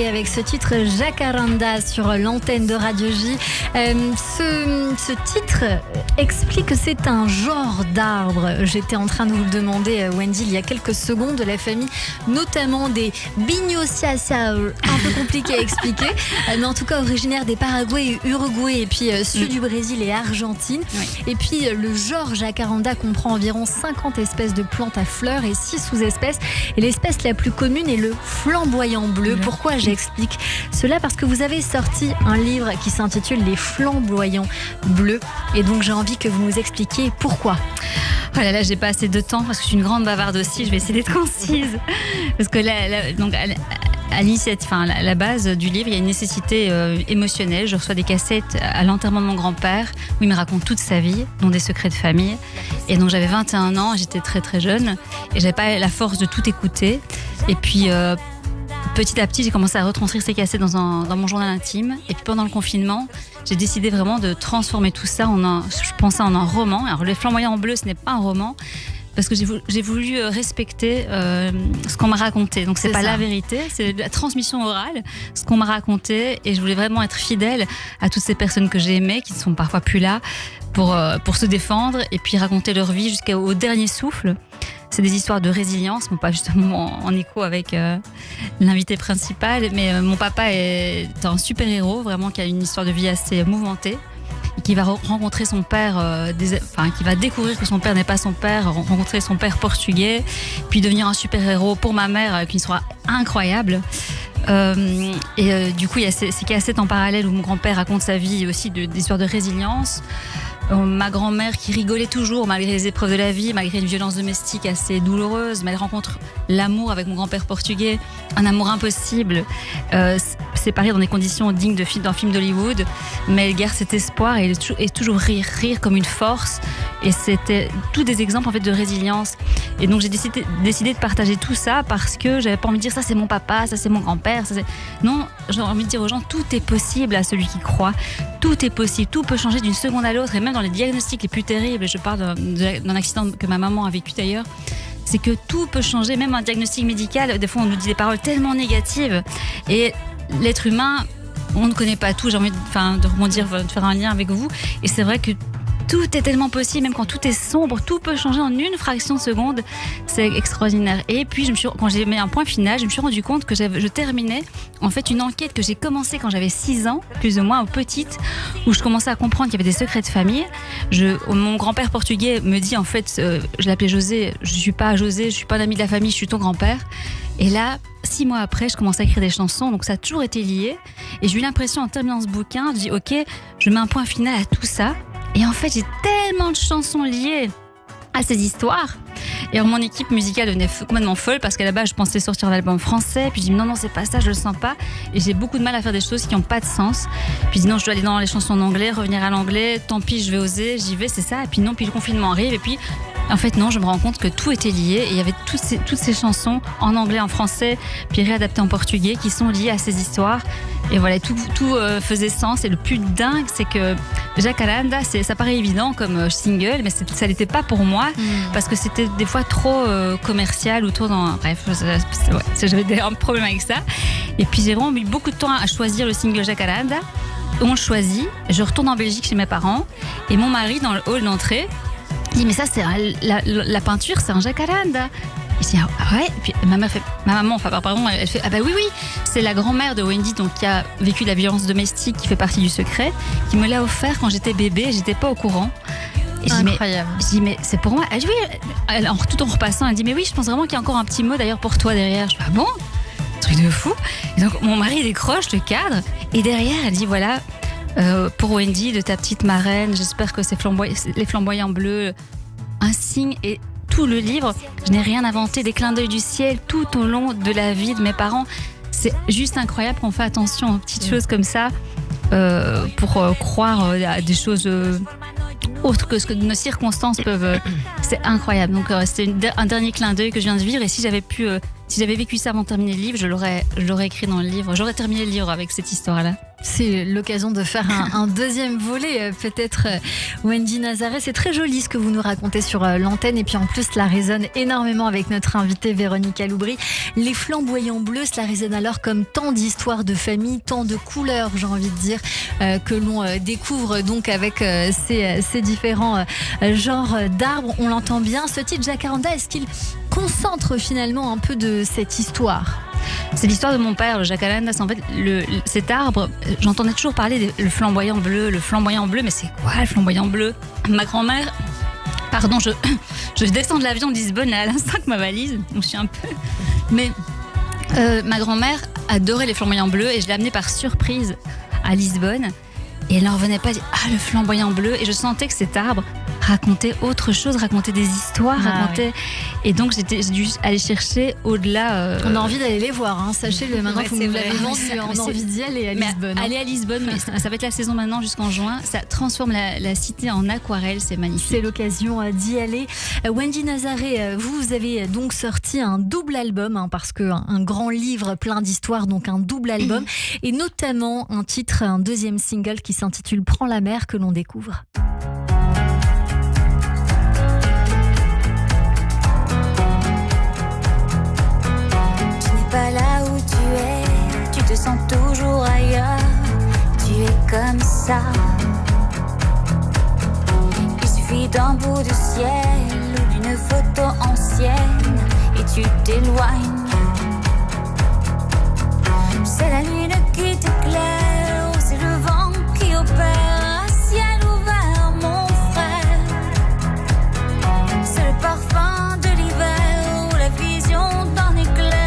Avec ce titre Jacaranda sur l'antenne de Radio J. Ce titre explique que c'est un genre d'arbre. J'étais en train de vous le demander, Wendy, il y a quelques secondes, de la famille, notamment des Bignosiaceae, un peu compliqué à expliquer, mais en tout cas originaire des Paraguay et Uruguay, et puis sud du Brésil et Argentine. Oui. Et puis le genre Jacaranda comprend environ 50 espèces de plantes à fleurs et 6 sous-espèces. Et l'espèce la plus commune est le flamboyant bleu. Pourquoi j'explique cela? Parce que vous avez sorti un livre qui s'intitule Les flamboyants bleus. Et donc j'ai envie que vous nous expliquiez pourquoi. Oh là là, j'ai pas assez de temps parce que je suis une grande bavarde aussi. Je vais essayer d'être concise. Parce que là donc à l'initiative, la base du livre, il y a une nécessité émotionnelle. Je reçois des cassettes à l'enterrement de mon grand-père où il me raconte toute sa vie, dont des secrets de famille. Et donc j'avais 21 ans, j'étais très très jeune et j'avais pas la force de tout écouter. Et puis petit à petit, j'ai commencé à retranscrire ces cassettes dans mon journal intime. Et puis pendant le confinement, j'ai décidé vraiment de transformer tout ça je pensais en un roman. Alors, Les Flamboyants Bleus, ce n'est pas un roman, parce que j'ai voulu respecter ce qu'on m'a raconté. Donc c'est pas la vérité, c'est la transmission orale, ce qu'on m'a raconté, et je voulais vraiment être fidèle à toutes ces personnes que j'ai aimées, qui ne sont parfois plus là, pour se défendre et puis raconter leur vie jusqu'au dernier souffle. C'est des histoires de résilience, pas justement en écho avec l'invité principal, mais mon papa est un super-héros, vraiment, qui a une histoire de vie assez mouvementée, qui va rencontrer son père, qui va découvrir que son père n'est pas son père, rencontrer son père portugais, puis devenir un super-héros pour ma mère, qui sera incroyable. Du coup, il y a ces cassettes en parallèle où mon grand-père raconte sa vie aussi d'histoires de résilience. Ma grand-mère qui rigolait toujours malgré les épreuves de la vie, malgré une violence domestique assez douloureuse, mais elle rencontre l'amour avec mon grand-père portugais, un amour impossible, séparés dans des conditions dignes d'un film d'Hollywood, mais elle garde cet espoir et toujours rire comme une force. Et c'était tous des exemples en fait de résilience. Et donc j'ai décidé de partager tout ça parce que j'avais pas envie de dire ça c'est mon papa, ça c'est mon grand-père. Non, j'ai envie de dire aux gens tout est possible à celui qui croit. Tout est possible, tout peut changer d'une seconde à l'autre, et même dans les diagnostics les plus terribles. Et je parle d'un accident que ma maman a vécu d'ailleurs. C'est que tout peut changer, même un diagnostic médical. Des fois on nous dit des paroles tellement négatives. Et l'être humain, on ne connaît pas tout. J'ai envie de rebondir, de faire un lien avec vous. Et c'est vrai que tout est tellement possible, même quand tout est sombre, tout peut changer en une fraction de seconde. C'est extraordinaire. Et puis, quand j'ai mis un point final, je me suis rendu compte que je terminais en fait une enquête que j'ai commencée quand j'avais 6 ans, plus ou moins, petite, où je commençais à comprendre qu'il y avait des secrets de famille. Mon grand-père portugais me dit, en fait, je l'appelais José, je suis pas un ami de la famille, je suis ton grand-père. Et là, 6 mois après, je commençais à écrire des chansons, donc ça a toujours été lié. Et j'ai eu l'impression, en terminant ce bouquin, je dis, ok, je mets un point final à tout ça. Et en fait, j'ai tellement de chansons liées à ces histoires. Et alors, mon équipe musicale devenait complètement folle parce qu'à la base, je pensais sortir un album français. Puis je dis non, c'est pas ça, je le sens pas. Et j'ai beaucoup de mal à faire des choses qui n'ont pas de sens. Puis je dis non, je dois aller dans les chansons en anglais, revenir à l'anglais. Tant pis, je vais oser, j'y vais, c'est ça. Et puis non, puis le confinement arrive. Et puis, en fait, non, je me rends compte que tout était lié. Et il y avait toutes ces chansons en anglais, en français, puis réadaptées en portugais qui sont liées à ces histoires. Et voilà, tout faisait sens. Et le plus dingue, c'est que Jacaranda, ça paraît évident comme single, mais ça l'était pas pour moi parce que c'était des fois trop commercial ou trop dans. Bref, j'avais un problème avec ça. Et puis j'ai vraiment mis beaucoup de temps à choisir le single Jacaranda. On le choisit. Je retourne en Belgique chez mes parents et mon mari dans le hall d'entrée dit mais ça c'est la peinture, c'est un Jacaranda. Je dis ah ouais. Et puis ma maman, elle fait ah bah oui, c'est la grand-mère de Wendy, donc qui a vécu la violence domestique, qui fait partie du secret, qui me l'a offert quand j'étais bébé, j'étais pas au courant. Et incroyable. Je dis mais c'est pour moi. Elle dit oui. Tout en repassant, elle dit mais oui, je pense vraiment qu'il y a encore un petit mot d'ailleurs pour toi derrière. Je dis ah bon, truc de fou. Et donc mon mari décroche le cadre et derrière elle dit voilà pour Wendy de ta petite marraine, j'espère que les flamboyants bleus, un signe. Et tout le livre, je n'ai rien inventé, des clins d'œil du ciel tout au long de la vie de mes parents. C'est juste incroyable qu'on fait attention aux petites choses comme ça pour croire à des choses autres que ce que nos circonstances peuvent. C'est incroyable. Donc c'est un dernier clin d'œil que je viens de vivre. Et si j'avais vécu ça avant de terminer le livre, je l'aurais écrit dans le livre. J'aurais terminé le livre avec cette histoire-là. C'est l'occasion de faire un deuxième volet, peut-être, Wendy Nazaret. C'est très joli ce que vous nous racontez sur l'antenne. Et puis en plus, cela résonne énormément avec notre invitée Véronique Aloubry. Les flamboyants bleus, cela résonne alors comme tant d'histoires de famille, tant de couleurs, j'ai envie de dire, que l'on découvre donc avec ces différents genres d'arbres. On l'entend bien. Ce titre Jacaranda, est-ce qu'il concentre finalement un peu de cette histoire ? C'est l'histoire de mon père, le Jacaranda. C'est en fait cet arbre. J'entendais toujours parler du flamboyant bleu, mais c'est quoi le flamboyant bleu ? Ma grand-mère, pardon, je descends de l'avion de Lisbonne à l'instant que ma valise, donc je suis un peu. Mais ma grand-mère adorait les flamboyants bleus et je l'ai amenée par surprise à Lisbonne. Et elle n'en revenait pas, elle dit ah le flamboyant bleu. Et je sentais que cet arbre raconter autre chose, raconter des histoires, raconter. Et donc j'ai dû aller chercher au-delà. On a envie d'aller les voir, hein. Sachez-le maintenant, vous nous l'avez vendu, on a envie d'y aller à Lisbonne. Aller à Lisbonne, mais ça va être la saison maintenant jusqu'en juin. Ça transforme la cité en aquarelle, c'est magnifique. C'est l'occasion d'y aller. Wendy Nazaré, vous avez donc sorti un double album, hein, parce qu'un grand livre plein d'histoires, donc un double album, et notamment un titre, un deuxième single qui s'intitule Prends la mer, que l'on découvre. Pas là où tu es, tu te sens toujours ailleurs, tu es comme ça. Il suffit d'un bout de ciel ou d'une photo ancienne et tu t'éloignes. C'est la lune qui t'éclaire ou c'est le vent qui opère à ciel ouvert, mon frère. C'est le parfum de l'hiver ou la vision d'un éclair.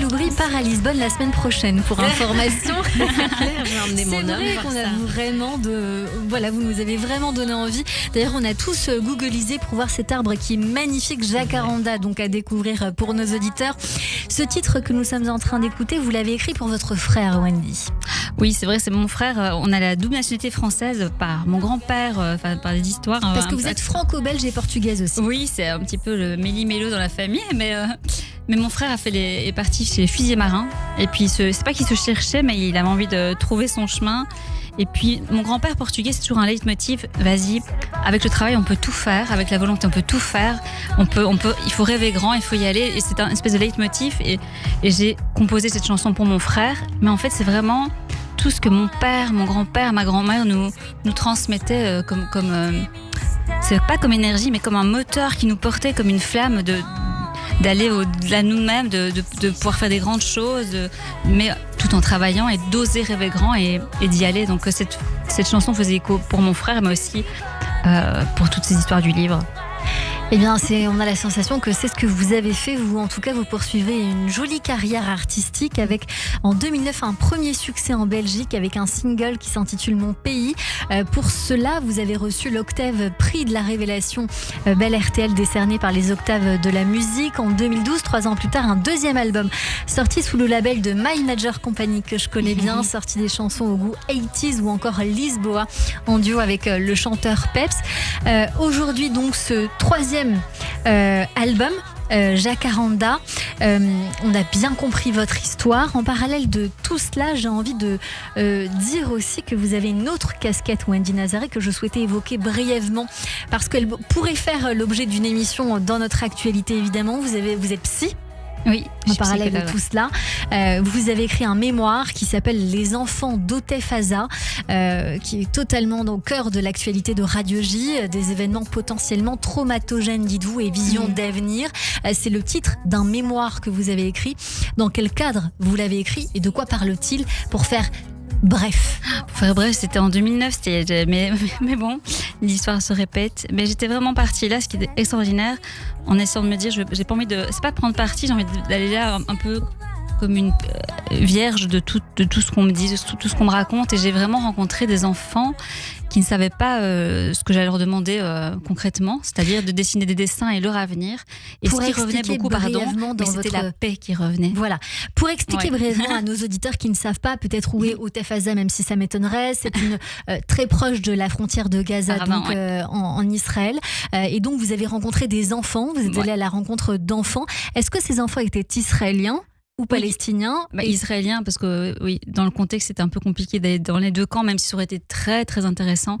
Loubry part à Lisbonne la semaine prochaine pour information. C'est vrai qu'on a vraiment vous nous avez vraiment donné envie. D'ailleurs, on a tous googlisé pour voir cet arbre qui est magnifique, Jacaranda, donc à découvrir pour nos auditeurs. Ce titre que nous sommes en train d'écouter, vous l'avez écrit pour votre frère, Wendy. Oui, c'est vrai, c'est mon frère. On a la double nationalité française par mon grand-père, par des histoires. Parce que vous êtes franco-belge et portugaise aussi. Oui, c'est un petit peu le méli-mélo dans la famille, mais mon frère est parti chez Fusier Marin. Et puis, c'est pas qu'il se cherchait, mais il avait envie de trouver son chemin. Et puis, mon grand-père portugais, c'est toujours un leitmotiv. Vas-y, avec le travail, on peut tout faire. Avec la volonté, on peut tout faire. Il faut rêver grand, il faut y aller. Et c'est un espèce de leitmotiv. Et j'ai composé cette chanson pour mon frère. Mais en fait, c'est vraiment tout ce que mon père, mon grand-père, ma grand-mère nous transmettaient c'est pas comme énergie, mais comme un moteur qui nous portait comme une flamme d'aller au-delà de nous-mêmes, de pouvoir faire des grandes choses, mais tout en travaillant et d'oser rêver grand et d'y aller. Donc cette chanson faisait écho pour mon frère, mais aussi pour toutes ces histoires du livre. Eh bien, on a la sensation que c'est ce que vous avez fait. Vous, en tout cas, vous poursuivez une jolie carrière artistique avec, en 2009, un premier succès en Belgique avec un single qui s'intitule Mon Pays. Pour cela, vous avez reçu l'Octave Prix de la Révélation Bel RTL décerné par les Octaves de la musique. En 2012, 3 ans plus tard, un deuxième album sorti sous le label de My Major Company que je connais bien, sorti des chansons au goût 80s ou encore Lisboa en duo avec le chanteur Peps. Aujourd'hui, donc, ce troisième album, Jacaranda. On a bien compris votre histoire. En parallèle de tout cela, j'ai envie de dire aussi que vous avez une autre casquette, Wendy Nazaré, que je souhaitais évoquer brièvement parce qu'elle pourrait faire l'objet d'une émission dans notre actualité, évidemment. Vous êtes psy. Oui, en parallèle de tout cela, vous avez écrit un mémoire qui s'appelle Les enfants d'Otefaza, qui est totalement au cœur de l'actualité de Radio J, des événements potentiellement traumatogènes, dites-vous, et visions d'avenir. C'est le titre d'un mémoire que vous avez écrit. Dans quel cadre vous l'avez écrit et de quoi parle-t-il pour faire bref? Pour faire bref, c'était en 2009, mais bon, l'histoire se répète. Mais j'étais vraiment partie là, ce qui était extraordinaire, en essayant de me dire, j'ai pas envie c'est pas de prendre parti, j'ai envie d'aller là un peu comme une vierge de tout ce qu'on me dit, de tout ce qu'on me raconte. Et j'ai vraiment rencontré des enfants qui ne savaient pas ce que j'allais leur demander concrètement, c'est-à-dire de dessiner des dessins et leur avenir. Et pour ce qui revenait beaucoup, mais c'était la paix qui revenait. Voilà. Pour expliquer brièvement à nos auditeurs qui ne savent pas peut-être où est Otefaza, même si ça m'étonnerait, c'est une très proche de la frontière de Gaza, en Israël. Et donc vous avez rencontré des enfants, vous êtes allé à la rencontre d'enfants. Est-ce que ces enfants étaient israéliens ou palestiniens? Israéliens, parce que oui, dans le contexte, c'était un peu compliqué d'aller dans les deux camps, même si ça aurait été très, très intéressant.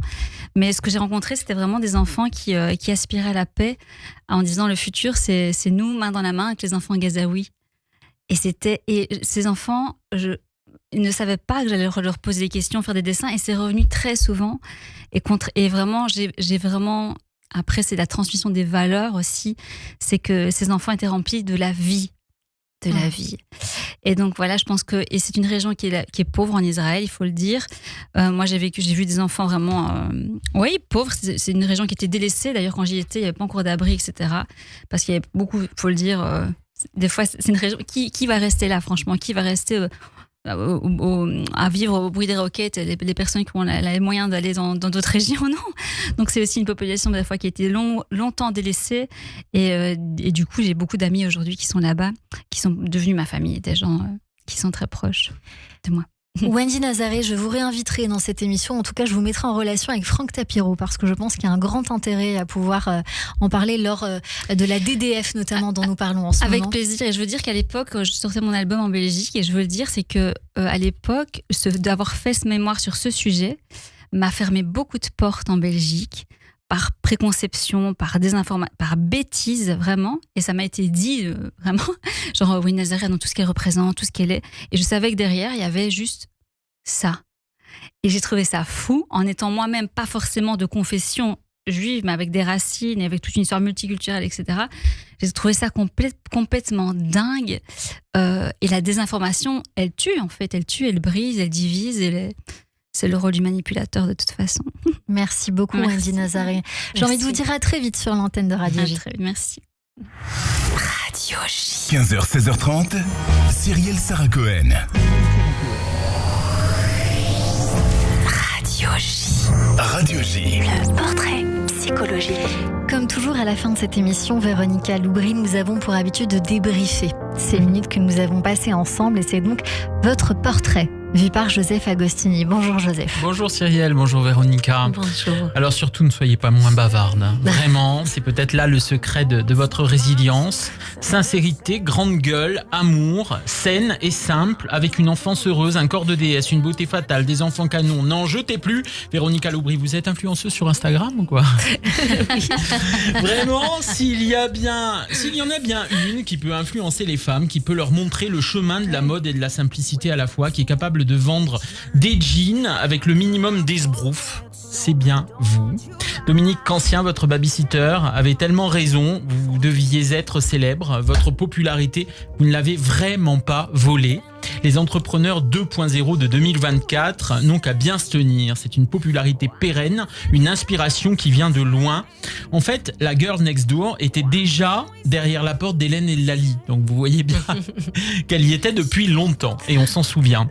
Mais ce que j'ai rencontré, c'était vraiment des enfants qui aspiraient à la paix, en disant le futur, c'est nous, main dans la main, avec les enfants gazaouis. Et ces enfants, ils ne savaient pas que j'allais leur poser des questions, faire des dessins, et c'est revenu très souvent. Et vraiment, j'ai vraiment... Après, c'est la transmission des valeurs aussi. C'est que ces enfants étaient remplis de la vie. Et donc voilà, je pense que c'est une région qui est pauvre en Israël, il faut le dire. Moi, j'ai vu des enfants vraiment, pauvres. C'est une région qui était délaissée. D'ailleurs, quand j'y étais, il n'y avait pas encore d'abri, etc. Parce qu'il y avait beaucoup, il faut le dire. Des fois, c'est une région qui va rester là, franchement, qui va rester à vivre au bruit des roquettes, les personnes qui ont les moyens d'aller dans d'autres régions, non. Donc c'est aussi une population des fois qui a été longtemps délaissée et du coup j'ai beaucoup d'amis aujourd'hui qui sont là-bas, qui sont devenus ma famille, des gens qui sont très proches de moi. Wendy Nazaré, je vous réinviterai dans cette émission. En tout cas, je vous mettrai en relation avec Franck Tapiro parce que je pense qu'il y a un grand intérêt à pouvoir en parler lors de la DDF notamment dont nous parlons en ce moment. Avec plaisir. Et je veux dire qu'à l'époque, je sortais mon album en Belgique et je veux le dire, c'est que à l'époque, d'avoir fait ce mémoire sur ce sujet m'a fermé beaucoup de portes en Belgique par préconception, par désinformation, par bêtise, vraiment. Et ça m'a été dit, vraiment, genre, oui, Nazaré, dans tout ce qu'elle représente, tout ce qu'elle est. Et je savais que derrière, il y avait juste ça. Et j'ai trouvé ça fou, en étant moi-même pas forcément de confession juive, mais avec des racines et avec toute une histoire multiculturelle, etc. J'ai trouvé ça complètement dingue. Et la désinformation, elle tue, en fait. Elle tue, elle brise, elle divise, c'est le rôle du manipulateur de toute façon. Merci beaucoup, Wendy Nazaré. J'ai envie de vous dire à très vite sur l'antenne de Radio J. Merci. Radio J. 15h, 16h30, Cyrielle Sarah Cohen. Radio J. Radio J. Le portrait psychologique. Comme toujours à la fin de cette émission, Véronica Loubry, nous avons pour habitude de débriefer ces minutes que nous avons passées ensemble et c'est donc votre portrait vu par Joseph Agostini. Bonjour Joseph. Bonjour Cyrielle, bonjour Véronica. Bonjour. Alors surtout ne soyez pas moins bavarde. Vraiment, c'est peut-être là le secret de votre résilience. Sincérité, grande gueule, amour, saine et simple, avec une enfance heureuse, un corps de déesse, une beauté fatale, des enfants canons. N'en jetez plus. Véronica Loubry, vous êtes influenceuse sur Instagram ou quoi? Vraiment, s'il y en a bien une qui peut influencer les femmes, qui peut leur montrer le chemin de la mode et de la simplicité à la fois, qui est capable de vendre des jeans avec le minimum d'esbrouf, c'est bien vous. Dominique Cancien, votre babysitter, avait tellement raison, vous deviez être célèbre, votre popularité, vous ne l'avez vraiment pas volée. Les entrepreneurs 2.0 de 2024 n'ont qu'à bien se tenir. C'est une popularité pérenne, une inspiration qui vient de loin. En fait, la Girl Next Door était déjà derrière la porte d'Hélène et Lali. Donc vous voyez bien qu'elle y était depuis longtemps et on s'en souvient.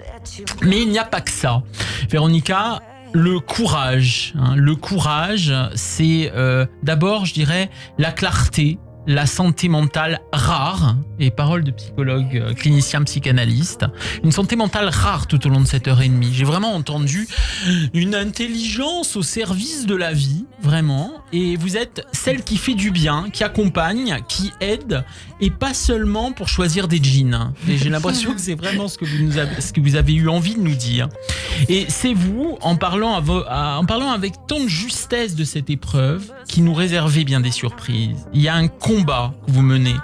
Mais il n'y a pas que ça. Véronica, le courage, c'est d'abord, je dirais, la clarté, la santé mentale rare, et parole de psychologue clinicien psychanalyste, une santé mentale rare tout au long de cette heure et demie. J'ai vraiment entendu une intelligence au service de la vie, vraiment, et vous êtes celle qui fait du bien, qui accompagne, qui aide, et pas seulement pour choisir des jeans. Et j'ai l'impression que c'est vraiment ce que vous avez eu envie de nous dire. Et c'est vous, en parlant avec tant de justesse de cette épreuve, qui nous réservez bien des surprises. Il y a un combat que vous menez.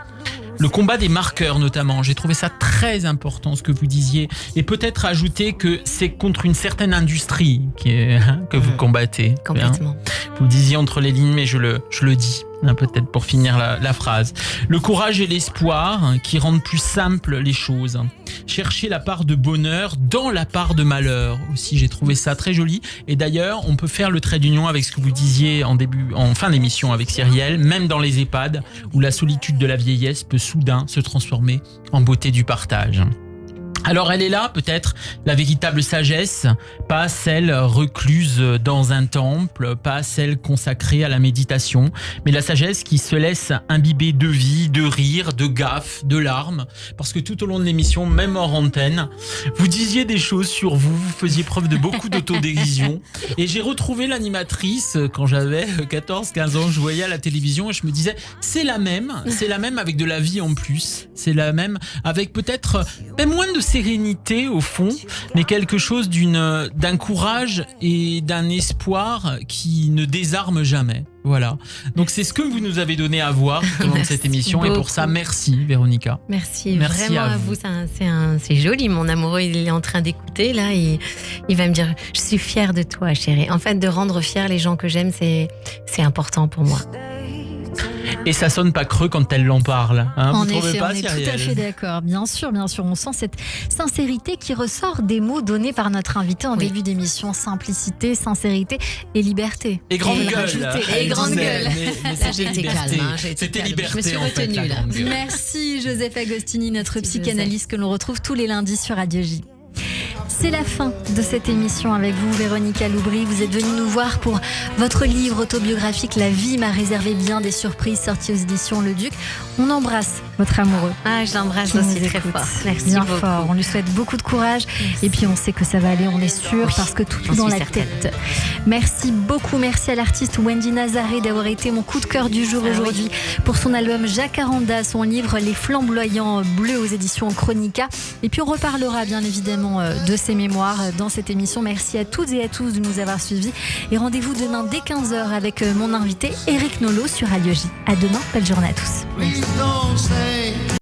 Le combat des marqueurs notamment, j'ai trouvé ça très important ce que vous disiez, et peut-être ajouter que c'est contre une certaine industrie que vous combattez. Complètement. Vous disiez entre les lignes, mais je le dis, peut-être pour finir la phrase. Le courage et l'espoir qui rendent plus simples les choses. Chercher la part de bonheur dans la part de malheur aussi, j'ai trouvé ça très joli. Et d'ailleurs, on peut faire le trait d'union avec ce que vous disiez en fin d'émission avec Cyrielle, même dans les EHPAD, où la solitude de la vieillesse peut soudain se transformer en beauté du partage. Alors elle est là peut-être la véritable sagesse, pas celle recluse dans un temple, pas celle consacrée à la méditation, mais la sagesse qui se laisse imbiber de vie, de rire, de gaffes, de larmes, parce que tout au long de l'émission, même hors antenne, vous disiez des choses sur vous, vous faisiez preuve de beaucoup d'autodérision, et j'ai retrouvé l'animatrice quand j'avais 14-15 ans, je voyais à la télévision et je me disais c'est la même avec de la vie en plus, c'est la même avec peut-être moins de sérénité au fond, mais quelque chose d'un courage et d'un espoir qui ne désarme jamais. Voilà. Donc c'est ce que vous nous avez donné à voir tout au long de cette émission beaucoup. Et pour ça, merci Véronica. Merci vraiment à vous. C'est joli, mon amoureux, il est en train d'écouter là, il va me dire je suis fière de toi chérie. En fait, de rendre fiers les gens que j'aime, c'est important pour moi. Et ça sonne pas creux quand elle l'en parle. Hein, En vous trouvez effet, pas, on est Cyrielle tout à fait d'accord. Bien sûr, on sent cette sincérité qui ressort des mots donnés par notre invité en début d'émission. Simplicité, sincérité et liberté. Et grande Et gueule. rajouter. Et grande gueule. Mais Là, j'ai été calme. C'était calme. liberté. Je me suis en fait, retenue, la là. grande gueule. Merci Joseph Agostini, notre psychanalyste que l'on retrouve tous les lundis sur Radio J. C'est la fin de cette émission avec vous, Véronica Loubry. Vous êtes venue nous voir pour votre livre autobiographique La vie m'a réservé bien des surprises, sorti aux éditions Le Duc. On embrasse votre amoureux. Ah, je l'embrasse qui aussi nous très écoute. fort. Merci Bien beaucoup. fort. On lui souhaite beaucoup de courage. Et puis on sait que ça va aller, on est sûr, Oui, parce que tout j'en est dans suis la certaine. tête. Merci beaucoup. Merci à l'artiste Wendy Nazaré d'avoir été mon coup de cœur du jour aujourd'hui pour son album Jacaranda, son livre Les Flamboyants Bleus aux éditions Chronica. Et puis on reparlera bien évidemment de ses mémoires dans cette émission. Merci à toutes et à tous de nous avoir suivis. Et rendez-vous demain dès 15h avec mon invité Eric Nolot sur Radio J. À demain, belle journée à tous.